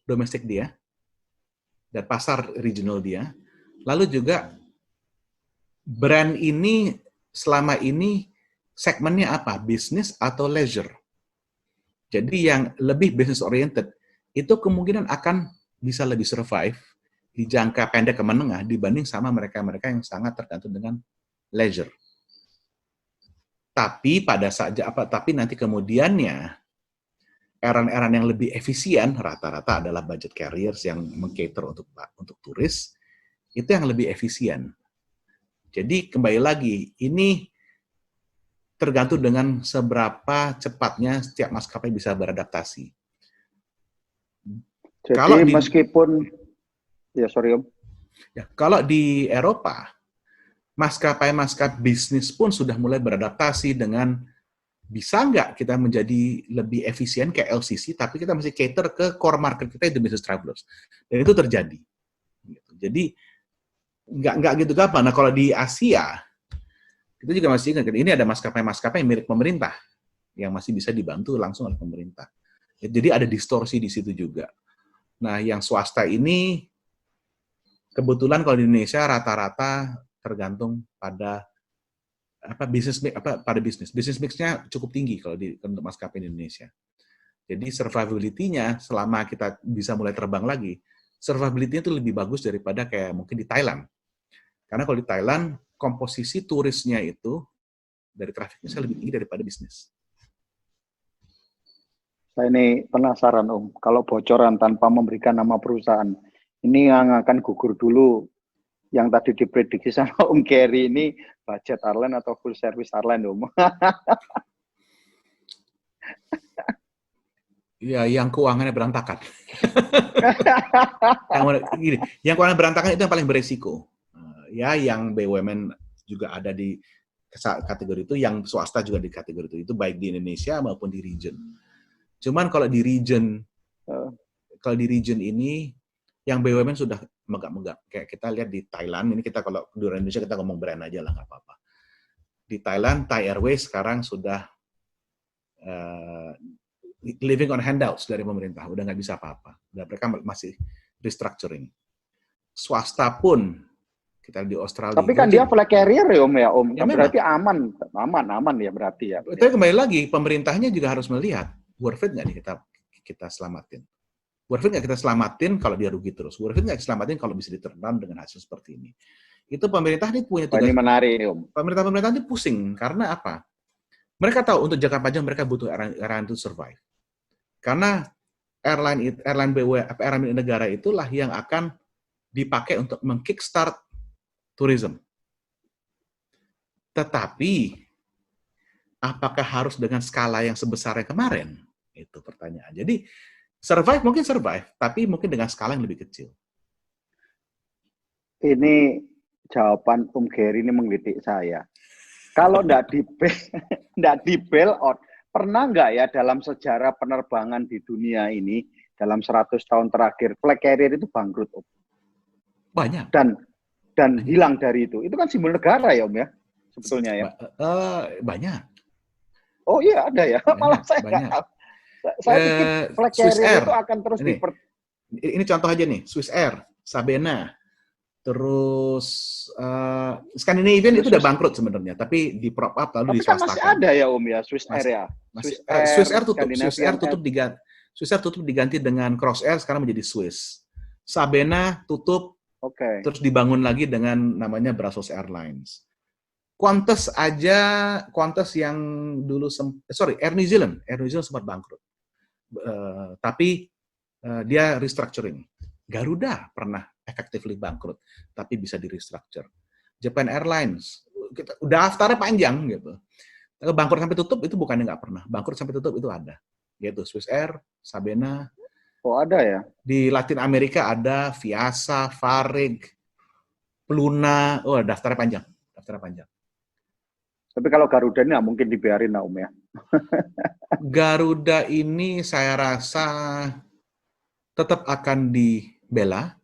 domestik dia dan pasar regional dia. Lalu juga brand ini selama ini segmennya apa? Bisnis atau leisure? Jadi yang lebih business oriented itu kemungkinan akan bisa lebih survive di jangka pendek ke menengah dibanding sama mereka-mereka yang sangat tergantung dengan leisure. Tapi tapi nanti kemudiannya airline-airline yang lebih efisien rata-rata adalah budget carriers yang meng-cater untuk turis, itu yang lebih efisien. Jadi kembali lagi, ini tergantung dengan seberapa cepatnya setiap maskapai bisa beradaptasi. Jadi meskipun, ya sorry Om. Ya, kalau di Eropa, maskapai bisnis pun sudah mulai beradaptasi dengan bisa nggak kita menjadi lebih efisien kayak LCC, tapi kita masih cater ke core market kita itu business travelers. Dan itu terjadi. Jadi nggak gitu gampang. Nah kalau di Asia, kita juga masih ingat, ini ada maskapai milik pemerintah yang masih bisa dibantu langsung oleh pemerintah. Jadi ada distorsi di situ juga. Nah yang swasta ini, kebetulan kalau di Indonesia rata-rata tergantung pada pada bisnis mix-nya cukup tinggi kalau untuk maskapai di Indonesia. Jadi survivability-nya selama kita bisa mulai terbang lagi, survivability-nya itu lebih bagus daripada kayak mungkin di Thailand. Karena kalau di Thailand, komposisi turisnya itu dari trafiknya lebih tinggi daripada bisnis. Saya ini penasaran Om, kalau bocoran tanpa memberikan nama perusahaan, ini yang akan gugur dulu yang tadi diprediksi sama Om Kerry ini budget airline atau full service airline Om? Ya, yang keuangannya berantakan. yang keuangan berantakan itu yang paling beresiko. Ya, yang BUMN juga ada di kategori itu, yang swasta juga di kategori itu baik di Indonesia maupun di region. Cuman kalau di region ini yang BUMN sudah megap-megap. Kayak kita lihat di Thailand, ini kita kalau di Indonesia kita ngomong brand aja lah, nggak apa-apa. Di Thailand, Thai Airways sekarang sudah living on handouts dari pemerintah, udah nggak bisa apa-apa. Dan mereka masih restructuring. Swasta pun kita di Australia. Tapi kan dia flag carrier ya Om ya Om. Ya, berarti aman ya berarti ya. Tapi kembali lagi pemerintahnya juga harus melihat worth it nggak nih kita selamatin. Worth it nggak kita selamatin kalau dia rugi terus. Worth it nggak selamatin kalau bisa di-turn down dengan hasil seperti ini. Itu pemerintah ini punya tugas. Ini menarik Om. Pemerintah ini pusing karena apa? Mereka tahu untuk jangka panjang mereka butuh airline to survive. Karena airline negara itulah yang akan dipakai untuk meng-kickstart tourism. Tetapi, apakah harus dengan skala yang sebesar yang kemarin? Itu pertanyaan. Jadi, mungkin survive, tapi mungkin dengan skala yang lebih kecil. Ini jawaban Om Kerry ini menggelitik saya. Kalau nggak di bail out, pernah nggak ya dalam sejarah penerbangan di dunia ini, dalam 100 tahun terakhir, flag carrier itu bangkrut, Om? Banyak. Dan hilang dari itu. Itu kan simbol negara ya Om ya, sebetulnya ya? Banyak. Oh iya ada ya, malah saya banyak. Saya pikir flag carrier itu akan terus ini contoh aja nih, Swiss Air, Sabena, terus Scandinavian itu udah bangkrut sebenarnya, tapi di prop up lalu diswastakan. Tapi kan masih ada ya Om ya, Swiss Air ya? Swiss Air tutup diganti dengan Cross Air, sekarang menjadi Swiss. Sabena tutup, terus dibangun lagi dengan namanya Brussels Airlines. Qantas yang dulu Air New Zealand sempat bangkrut. Tapi dia restructuring. Garuda pernah effectively bangkrut, tapi bisa di restructure. Japan Airlines, udah daftarnya panjang gitu. Bangkrut sampai tutup itu bukannya nggak pernah. Bangkrut sampai tutup itu ada. Yaitu Swiss Air, Sabena. Oh ada ya? Di Latin Amerika ada Viasa, Varig, Pluna. Oh daftarnya panjang. Tapi kalau Garuda ini nggak mungkin dibiarin Om ya? Garuda ini saya rasa tetap akan dibela.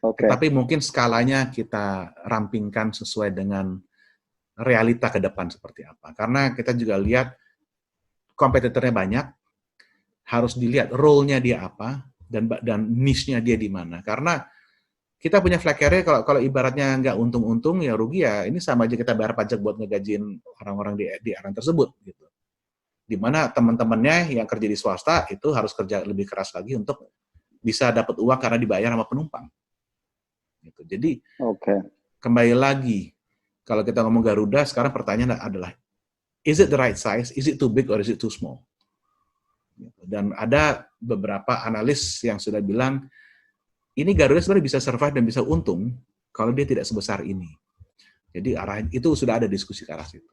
Tapi mungkin skalanya kita rampingkan sesuai dengan realita ke depan seperti apa. Karena kita juga lihat kompetitornya banyak, harus dilihat role-nya dia apa, dan niche-nya dia di mana. Karena kita punya flag carrier, kalau ibaratnya nggak untung-untung, ya rugi ya. Ini sama aja kita bayar pajak buat ngegajin orang-orang di airline tersebut. Gitu. Di mana teman-temannya yang kerja di swasta itu harus kerja lebih keras lagi untuk bisa dapat uang karena dibayar sama penumpang. Gitu. Jadi, kembali lagi, kalau kita ngomong Garuda, sekarang pertanyaan adalah, is it the right size? Is it too big or is it too small? Gitu. Dan ada beberapa analis yang sudah bilang, ini Garuda sebenarnya bisa survive dan bisa untung kalau dia tidak sebesar ini. Jadi itu sudah ada diskusi ke arah situ.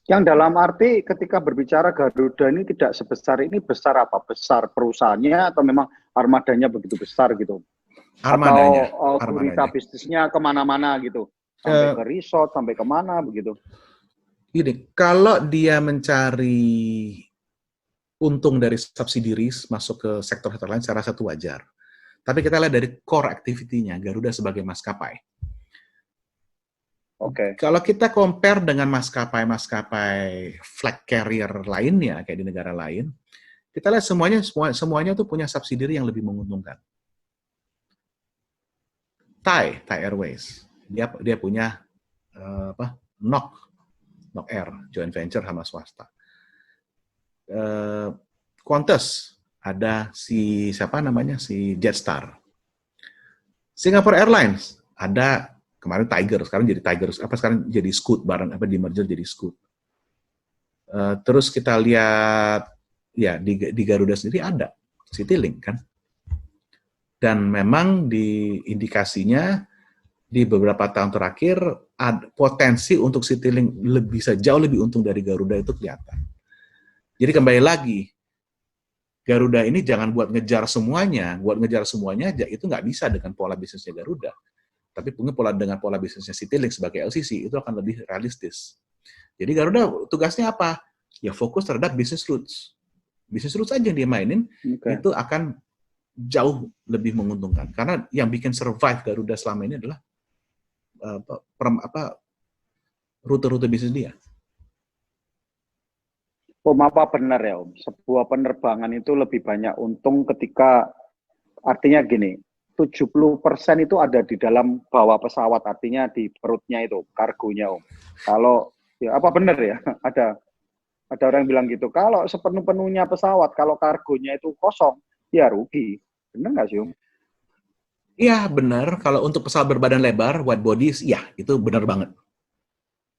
Yang dalam arti ketika berbicara Garuda ini tidak sebesar ini, besar apa? Besar perusahaannya atau memang armadanya begitu besar gitu? Armadanya. Atau gurita bisnisnya kemana-mana gitu? Sampai ke resort, sampai kemana begitu? Gini, kalau dia mencari untung dari subsidiaries masuk ke sektor lain, saya rasa itu wajar. Tapi kita lihat dari core activity-nya, Garuda sebagai maskapai. Kalau kita compare dengan maskapai flag carrier lainnya, kayak di negara lain, kita lihat semuanya tuh punya subsidiary yang lebih menguntungkan. Thai Airways, dia punya NOC, Nok Air, joint venture sama swasta. Qantas ada si siapa namanya si Jetstar. Singapore Airlines ada kemarin Tiger, sekarang jadi Tiger, sekarang jadi Scoot bareng di merger jadi Scoot. Terus kita lihat ya di Garuda sendiri ada Citylink kan. Dan memang di indikasinya di beberapa tahun terakhir ada potensi untuk Citylink bisa jauh lebih untung dari Garuda itu kelihatan. Jadi kembali lagi, Garuda ini jangan buat ngejar semuanya itu nggak bisa dengan pola bisnisnya Garuda. Tapi dengan pola bisnisnya Citylink sebagai LCC itu akan lebih realistis. Jadi Garuda tugasnya apa? Ya fokus terhadap business roots. Business roots aja yang dia mainin, itu akan jauh lebih menguntungkan. Karena yang bikin survive Garuda selama ini adalah rute-rute bisnis dia. Apa benar ya Om? Sebuah penerbangan itu lebih banyak untung ketika, artinya gini, 70% itu ada di dalam bawah pesawat, artinya di perutnya itu, kargonya Om. Kalau, ya apa benar ya? Ada orang bilang gitu, kalau sepenuh-penuhnya pesawat, kalau kargonya itu kosong, ya rugi. Benar nggak sih Om? Iya benar, kalau untuk pesawat berbadan lebar, wide bodies, ya itu benar banget.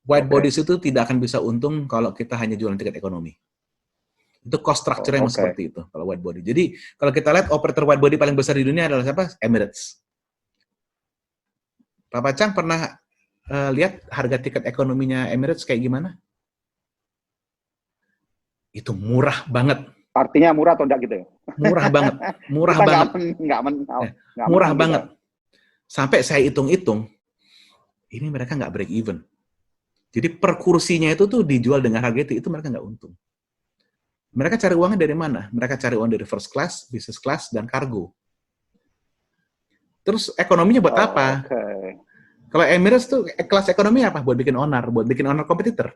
Wide bodies itu tidak akan bisa untung kalau kita hanya jualan tiket ekonomi. Itu cost structure yang seperti itu kalau wide body. Jadi kalau kita lihat operator wide body paling besar di dunia adalah siapa? Emirates. Papa Chang pernah lihat harga tiket ekonominya Emirates kayak gimana? Itu murah banget. Artinya murah atau enggak gitu ya? Murah banget. Murah banget. Murah banget. Sampai saya hitung-hitung, ini mereka nggak break even. Jadi per kursinya itu tuh dijual dengan harga itu mereka nggak untung. Mereka cari uangnya dari mana? Mereka cari uang dari first class, business class, dan kargo. Terus ekonominya buat apa? Kalau Emirates tuh kelas ekonomi apa? Buat bikin owner kompetitor.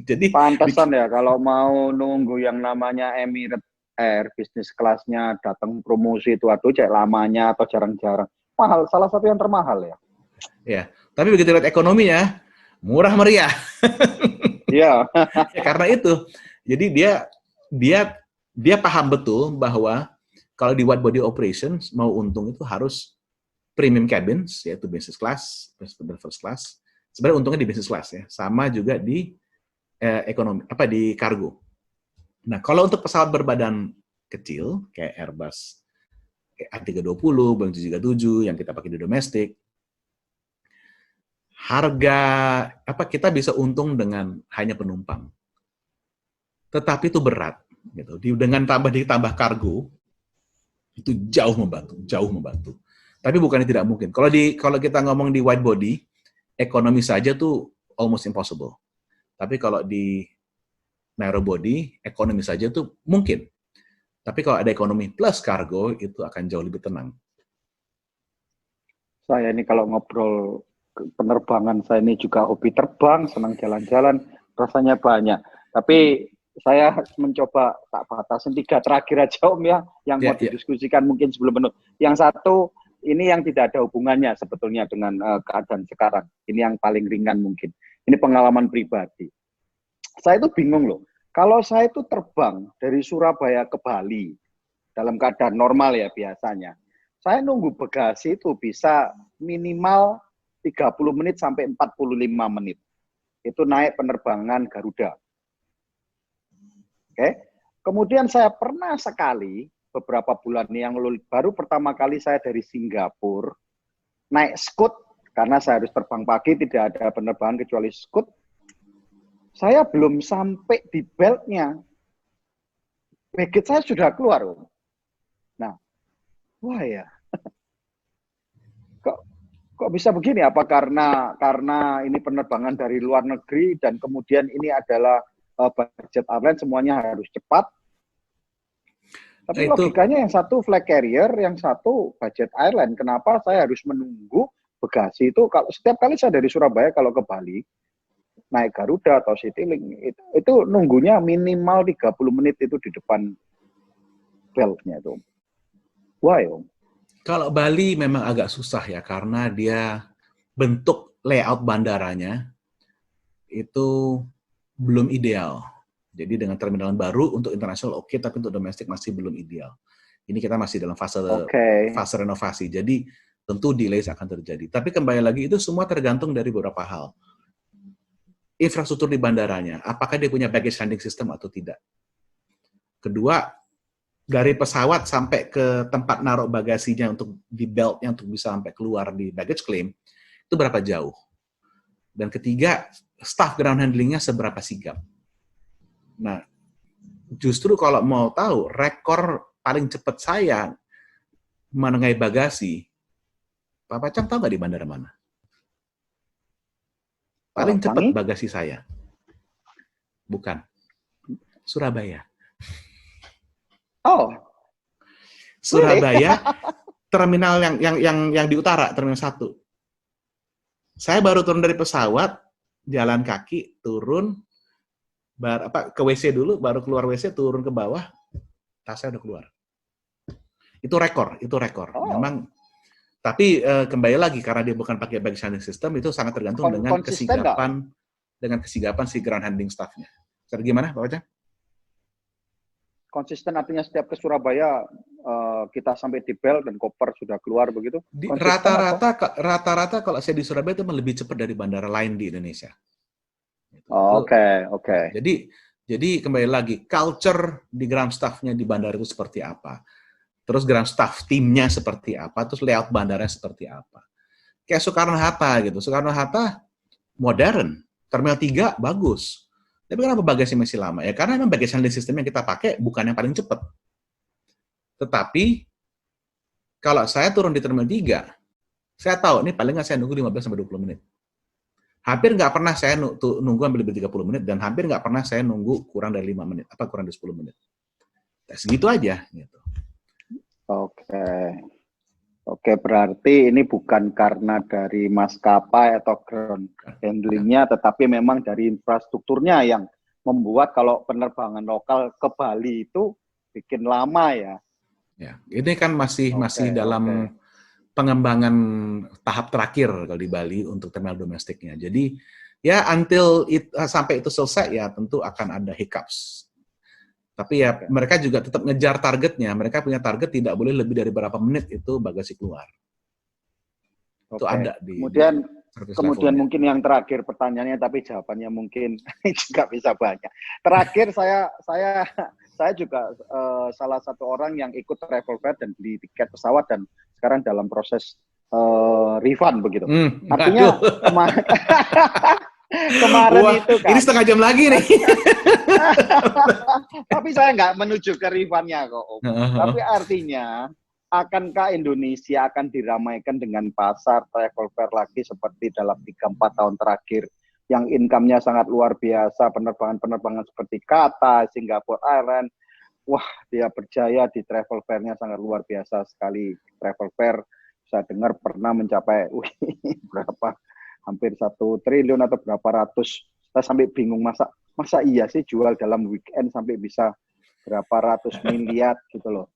Jadi pantesan ya kalau mau nunggu yang namanya Emirates Air, bisnis kelasnya datang promosi itu, aduh cek lamanya atau jarang-jarang. Mahal, salah satu yang termahal ya. Ya, tapi begitu lihat ekonominya, murah meriah. Iya. Ya, karena itu, jadi dia paham betul bahwa kalau di wide body operations mau untung itu harus premium cabins, yaitu business class, first class. Sebenarnya untungnya di business class ya, sama juga di ekonomi, di kargo. Nah, kalau untuk pesawat berbadan kecil kayak Airbus A320, Boeing 737 yang kita pakai di domestik, harga kita bisa untung dengan hanya penumpang. Tetapi itu berat gitu. Dengan ditambah kargo itu jauh membantu. Tapi bukannya tidak mungkin. Kalau kita ngomong di wide body, ekonomi saja tuh almost impossible. Tapi kalau di narrow body, ekonomi saja tuh mungkin. Tapi kalau ada ekonomi plus kargo, itu akan jauh lebih tenang. Saya ini kalau ngobrol penerbangan, saya ini juga hobi terbang, senang jalan-jalan, rasanya banyak. Tapi saya mencoba tak batasin 3 terakhir aja Om ya, yang mau didiskusikan mungkin sebelum penuh. Yang satu, ini yang tidak ada hubungannya sebetulnya dengan keadaan sekarang. Ini yang paling ringan mungkin. Ini pengalaman pribadi. Saya itu bingung loh, kalau saya itu terbang dari Surabaya ke Bali, dalam keadaan normal ya biasanya, saya nunggu bagasi itu bisa minimal 30 menit sampai 45 menit. Itu naik penerbangan Garuda. Oke. Kemudian saya pernah sekali, beberapa bulan yang lalu, baru pertama kali saya dari Singapura, naik Scoot, karena saya harus terbang pagi, tidak ada penerbangan kecuali Scoot. Saya belum sampai di beltnya, baggage saya sudah keluar. Nah, wah ya, kok bisa begini? Apa karena ini penerbangan dari luar negeri dan kemudian ini adalah budget airline, semuanya harus cepat. Tapi logikanya yang satu flag carrier, yang satu budget airline. Kenapa saya harus menunggu bagasi itu? Kalau setiap kali saya dari Surabaya kalau ke Bali, naik Garuda atau Citylink, itu nunggunya minimal 30 menit itu di depan beltnya itu. Why, Om? Kalau Bali memang agak susah ya, karena dia bentuk layout bandaranya itu belum ideal. Jadi dengan terminal baru untuk internasional oke, tapi untuk domestik masih belum ideal. Ini kita masih dalam fase renovasi. Jadi tentu delays akan terjadi. Tapi kembali lagi itu semua tergantung dari beberapa hal. Infrastruktur di bandaranya, apakah dia punya baggage handling system atau tidak. Kedua, dari pesawat sampai ke tempat naruh bagasinya untuk di beltnya untuk bisa sampai keluar di baggage claim, itu berapa jauh. Dan ketiga, staff ground handlingnya seberapa sigap. Nah, justru kalau mau tahu, rekor paling cepat saya menengahi bagasi, Pak Pacang tahu nggak di bandara mana? Paling cepat bagasi saya. Bukan. Surabaya. Oh. Surabaya, terminal yang di utara, terminal 1. Saya baru turun dari pesawat, jalan kaki, turun, ke WC dulu, baru keluar WC, turun ke bawah, tasnya udah keluar. Itu rekor. Oh. Memang, tapi kembali lagi karena dia bukan pakai baggage handling system, itu sangat tergantung dengan kesigapan si ground handling staff-nya. Gimana, Pak Pacang? Konsisten artinya setiap ke Surabaya kita sampai di bel dan koper sudah keluar begitu? Rata-rata kalau saya di Surabaya itu lebih cepat dari bandara lain di Indonesia. Oke. Jadi kembali lagi, culture di ground staff-nya di bandara itu seperti apa? Terus ground staff timnya seperti apa? Terus layout bandara seperti apa? Kayak Soekarno-Hatta gitu. Soekarno-Hatta modern, Terminal 3 bagus. Tapi kenapa bagasi masih lama? Ya karena memang baggage handling system yang kita pakai bukan yang paling cepat. Tetapi kalau saya turun di Terminal 3, saya tahu ini paling nggak saya nunggu 15-20 menit. Hampir nggak pernah saya nunggu ambil lebih 30 menit, dan hampir nggak pernah saya nunggu kurang dari 5 menit, kurang dari 10 menit. Ya, segitu aja. Gitu. Oke, berarti ini bukan karena dari maskapai atau ground handlingnya, tetapi memang dari infrastrukturnya yang membuat kalau penerbangan lokal ke Bali itu bikin lama ya. Ya, ini kan masih dalam pengembangan tahap terakhir kalau di Bali untuk terminal domestiknya. Jadi ya sampai itu selesai ya tentu akan ada hiccups. Tapi ya mereka juga tetap ngejar targetnya. Mereka punya target tidak boleh lebih dari berapa menit itu bagasi keluar. Itu ada di kemudian mungkin yang terakhir pertanyaannya, tapi jawabannya mungkin juga bisa banyak. Terakhir saya juga salah satu orang yang ikut travel fair dan beli tiket pesawat dan sekarang dalam proses refund begitu. Artinya kemarin wah, itu kan. Ini setengah jam lagi nih. Tapi saya nggak menuju ke refund-nya kok, Om. Tapi artinya, akankah Indonesia akan diramaikan dengan pasar travel fair lagi seperti dalam 3-4 tahun terakhir yang income-nya sangat luar biasa, penerbangan-penerbangan seperti Qatar, Singapore Airlines. Wah, dia berjaya di travel fair-nya sangat luar biasa sekali. Travel fair saya dengar pernah mencapai berapa? Hampir 1 triliun atau berapa ratus. Saya sampai bingung masa iya sih jual dalam weekend sampai bisa berapa ratus miliar gitu loh.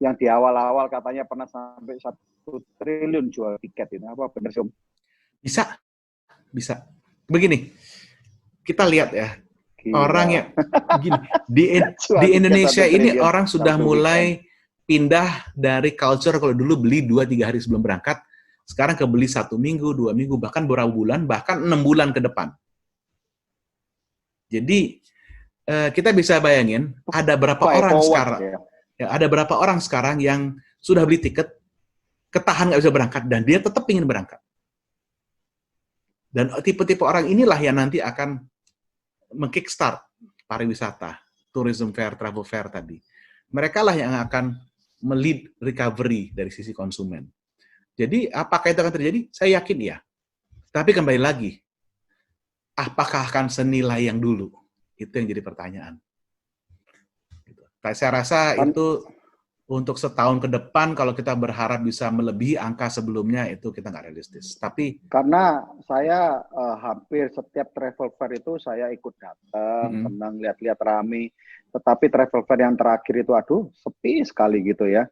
Yang di awal-awal katanya pernah sampai 1 triliun jual tiket ini. Apa benar sih, Om? Bisa. Begini, kita lihat ya. Orang yang gini, di Indonesia ini orang sudah mulai pindah dari culture kalau dulu beli 2-3 hari sebelum berangkat, sekarang kebeli 1 minggu, 2 minggu, bahkan beberapa bulan, bahkan 6 bulan ke depan. Jadi kita bisa bayangin ada berapa orang sekarang, ada berapa orang sekarang yang sudah beli tiket, ketahan nggak bisa berangkat, dan dia tetap ingin berangkat. Dan tipe-tipe orang inilah yang nanti akan meng-kickstart pariwisata, tourism fair, travel fair tadi. Mereka lah yang akan melead recovery dari sisi konsumen. Jadi, apakah itu akan terjadi? Saya yakin ya. Tapi kembali lagi, apakah akan senilai yang dulu? Itu yang jadi pertanyaan. Saya rasa itu untuk setahun ke depan, kalau kita berharap bisa melebihi angka sebelumnya, itu kita nggak realistis. Tapi karena saya hampir setiap travel fair itu saya ikut datang, senang lihat-lihat rame. Tetapi travel fair yang terakhir itu, sepi sekali gitu ya.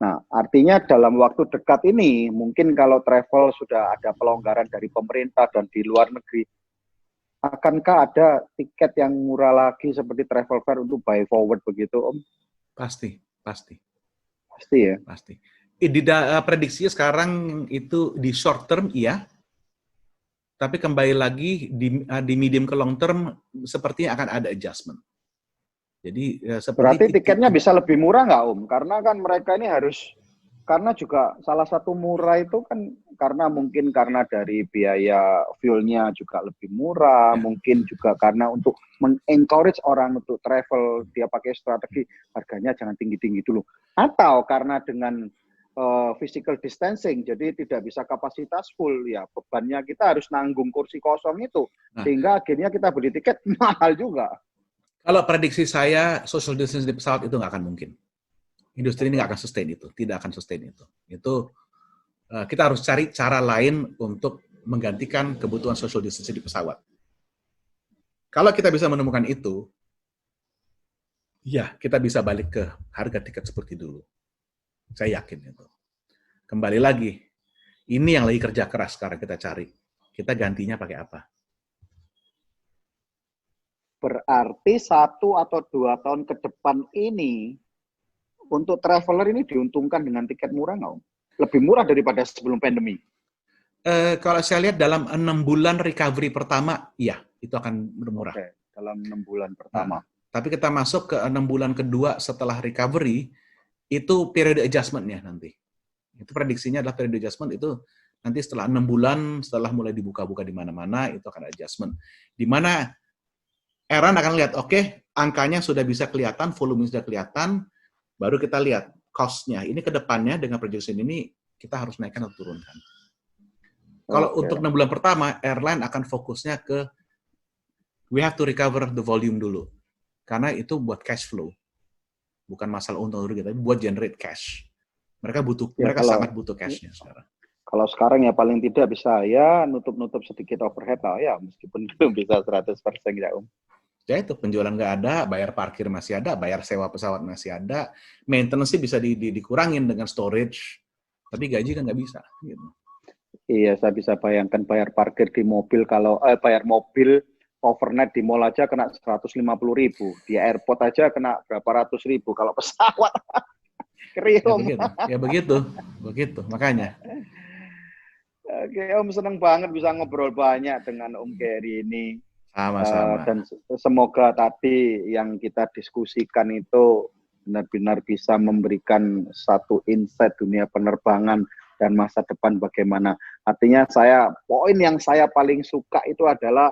Nah, artinya dalam waktu dekat ini, mungkin kalau travel sudah ada pelonggaran dari pemerintah dan di luar negeri, Akankah ada tiket yang murah lagi seperti travel fair untuk buy forward begitu, Om? Pasti. Pasti ya? Pasti. Prediksinya sekarang itu di short term, iya. Tapi kembali lagi di medium ke long term, sepertinya akan ada adjustment. Jadi berarti tiketnya bisa lebih murah nggak, Om? Karena kan mereka ini karena juga salah satu murah itu kan karena dari biaya fuel-nya juga lebih murah, mungkin juga karena untuk encourage orang untuk travel, dia pakai strategi harganya jangan tinggi-tinggi dulu. Atau karena dengan physical distancing, jadi tidak bisa kapasitas full, ya bebannya kita harus nanggung kursi kosong itu, sehingga akhirnya kita beli tiket mahal juga. Kalau prediksi saya, social distancing di pesawat itu nggak akan mungkin. Industri ini nggak akan sustain itu, tidak akan sustain itu. Itu kita harus cari cara lain untuk menggantikan kebutuhan social distancing di pesawat. Kalau kita bisa menemukan itu, ya kita bisa balik ke harga tiket seperti dulu. Saya yakin itu. Kembali lagi, ini yang lagi kerja keras sekarang kita cari. Kita gantinya pakai apa? Berarti 1 atau 2 tahun ke depan ini, untuk traveler ini diuntungkan dengan tiket murah nggak, Om? Lebih murah daripada sebelum pandemi? Kalau saya lihat dalam 6 bulan recovery pertama, iya, itu akan murah. Oke, dalam 6 bulan pertama. Tapi kita masuk ke 6 bulan kedua setelah recovery, itu periode adjustment-nya nanti. Itu prediksinya adalah periode adjustment itu nanti setelah 6 bulan, setelah mulai dibuka-buka di mana-mana, itu akan adjustment. Di mana Airline akan lihat, oke, angkanya sudah bisa kelihatan, volume sudah kelihatan, baru kita lihat cost-nya. Ini ke depannya dengan projection ini, kita harus naikkan atau turunkan. Kalau untuk 6 bulan pertama, airline akan fokusnya ke we have to recover the volume dulu. Karena itu buat cash flow. Bukan masalah untung rugi, tapi buat generate cash. Mereka sangat butuh cash-nya sekarang. Kalau sekarang ya paling tidak bisa ya nutup-nutup sedikit overhead lah ya, meskipun belum bisa 100% ya, Om. Ya itu, penjualan nggak ada, bayar parkir masih ada, bayar sewa pesawat masih ada, maintenance bisa dikurangin dengan storage, tapi gaji kan nggak bisa. Gitu. Iya, saya bisa bayangkan bayar parkir di mobil, kalau bayar mobil overnight di mall aja kena 150.000, di airport aja kena berapa ratus ribu, kalau pesawat krium. Ya begitu, makanya. Oke, Om, seneng banget bisa ngobrol banyak dengan Om Gary ini. Sama-sama. Dan semoga tadi yang kita diskusikan itu benar-benar bisa memberikan satu insight dunia penerbangan dan masa depan bagaimana. Artinya poin yang saya paling suka itu adalah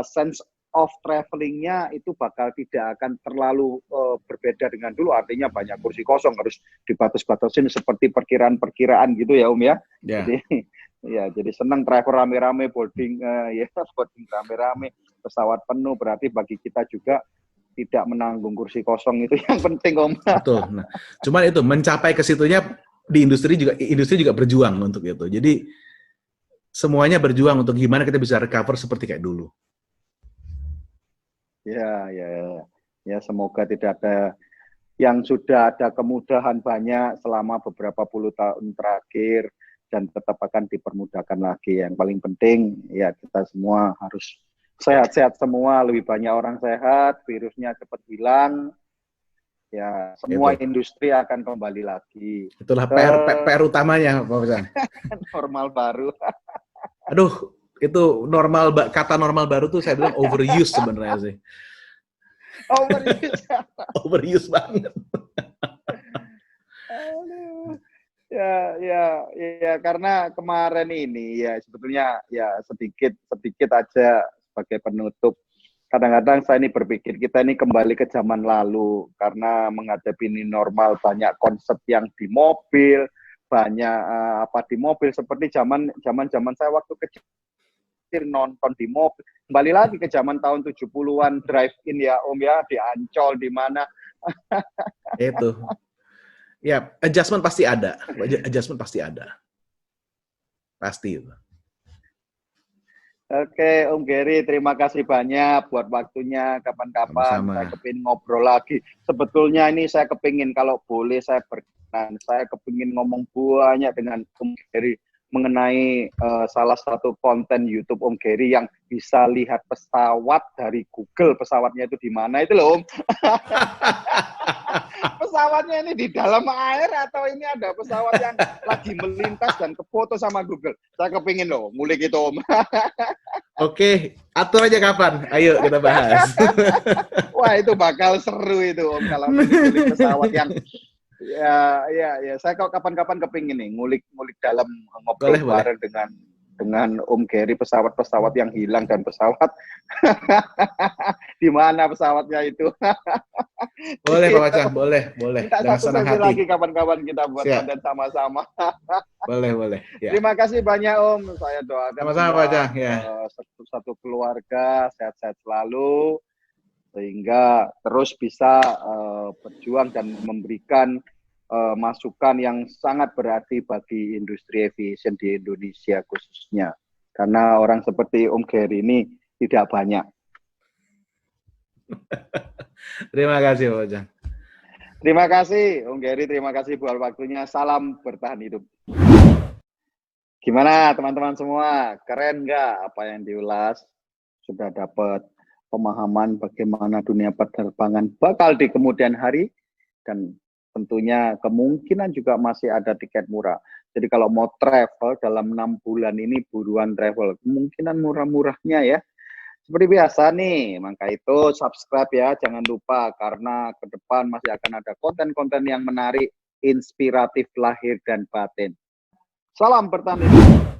sense of travelingnya itu bakal tidak akan terlalu berbeda dengan dulu. Artinya banyak kursi kosong, harus dibatas-batasin seperti perkiraan-perkiraan gitu ya, Om ya. Jadi senang travel rame-rame, boarding rame-rame, pesawat penuh, berarti bagi kita juga tidak menanggung kursi kosong, itu yang penting, Om. Betul. Nah, cuman itu mencapai ke situnya di industri juga berjuang untuk itu. Jadi semuanya berjuang untuk gimana kita bisa recover seperti kayak dulu. Ya, semoga tidak ada yang sudah ada kemudahan banyak selama beberapa puluh tahun terakhir, dan tetap akan dipermudahkan lagi. Yang paling penting ya kita semua harus sehat-sehat semua, lebih banyak orang sehat, virusnya cepat hilang, ya semua industri akan kembali lagi. Itulah PR utamanya, Pak Pesan. Normal baru. Aduh, itu kata normal baru tuh saya bilang overuse sebenarnya sih. Overuse banget. Ya, karena kemarin ini ya sebetulnya ya sedikit aja sebagai penutup. Kadang-kadang saya ini berpikir kita ini kembali ke zaman lalu, karena menghadapi ini normal, banyak konsep yang di mobil, banyak di mobil seperti zaman saya waktu kecil nonton di mobil. Kembali lagi ke zaman tahun 70-an, drive-in ya, Om ya, di Ancol, di mana. Itu. Ya, adjustment pasti ada. Pasti itu. Oke, Om Gary, terima kasih banyak buat waktunya. Kapan-kapan saya kepingin ngobrol lagi. Sebetulnya ini saya kepingin, kalau boleh saya berkenan, saya kepingin ngomong banyak dengan Om Gary mengenai salah satu konten YouTube Om Gary yang bisa lihat pesawat dari Google, pesawatnya itu di mana itu loh Om. Pesawatnya ini di dalam air atau ini ada pesawat yang lagi melintas dan kefoto sama Google. Saya kepingin loh, ngulik itu Om. Oke, atur aja kapan. Ayo kita bahas. Wah itu bakal seru itu Om kalau ngulik pesawat yang ya, saya kapan-kapan kepingin nih ngulik dalam ngobrol bareng dengan Om Gary pesawat-pesawat yang hilang dan pesawat di mana pesawatnya itu. Boleh Pak Wacang, boleh. Minta satu sesi lagi kapan-kapan kita buat konten sama-sama. Boleh. Ya. Terima kasih banyak Om. Saya doakan sama-sama Pak Wacang ya. Satu keluarga sehat-sehat selalu sehingga terus bisa berjuang dan memberikan masukan yang sangat berarti bagi industri aviation di Indonesia khususnya. Karena orang seperti Om Gary ini tidak banyak. Terima kasih Pak Wacang. Terima kasih Om Gary, terima kasih buat waktunya. Salam bertahan hidup. Gimana teman-teman semua? Keren nggak apa yang diulas? Sudah dapat pemahaman bagaimana dunia penerbangan bakal di kemudian hari dan tentunya kemungkinan juga masih ada tiket murah. Jadi kalau mau travel dalam 6 bulan ini buruan travel. Kemungkinan murah-murahnya ya. Seperti biasa nih, maka itu subscribe ya. Jangan lupa karena ke depan masih akan ada konten-konten yang menarik, inspiratif lahir dan batin. Salam bertahan hidup.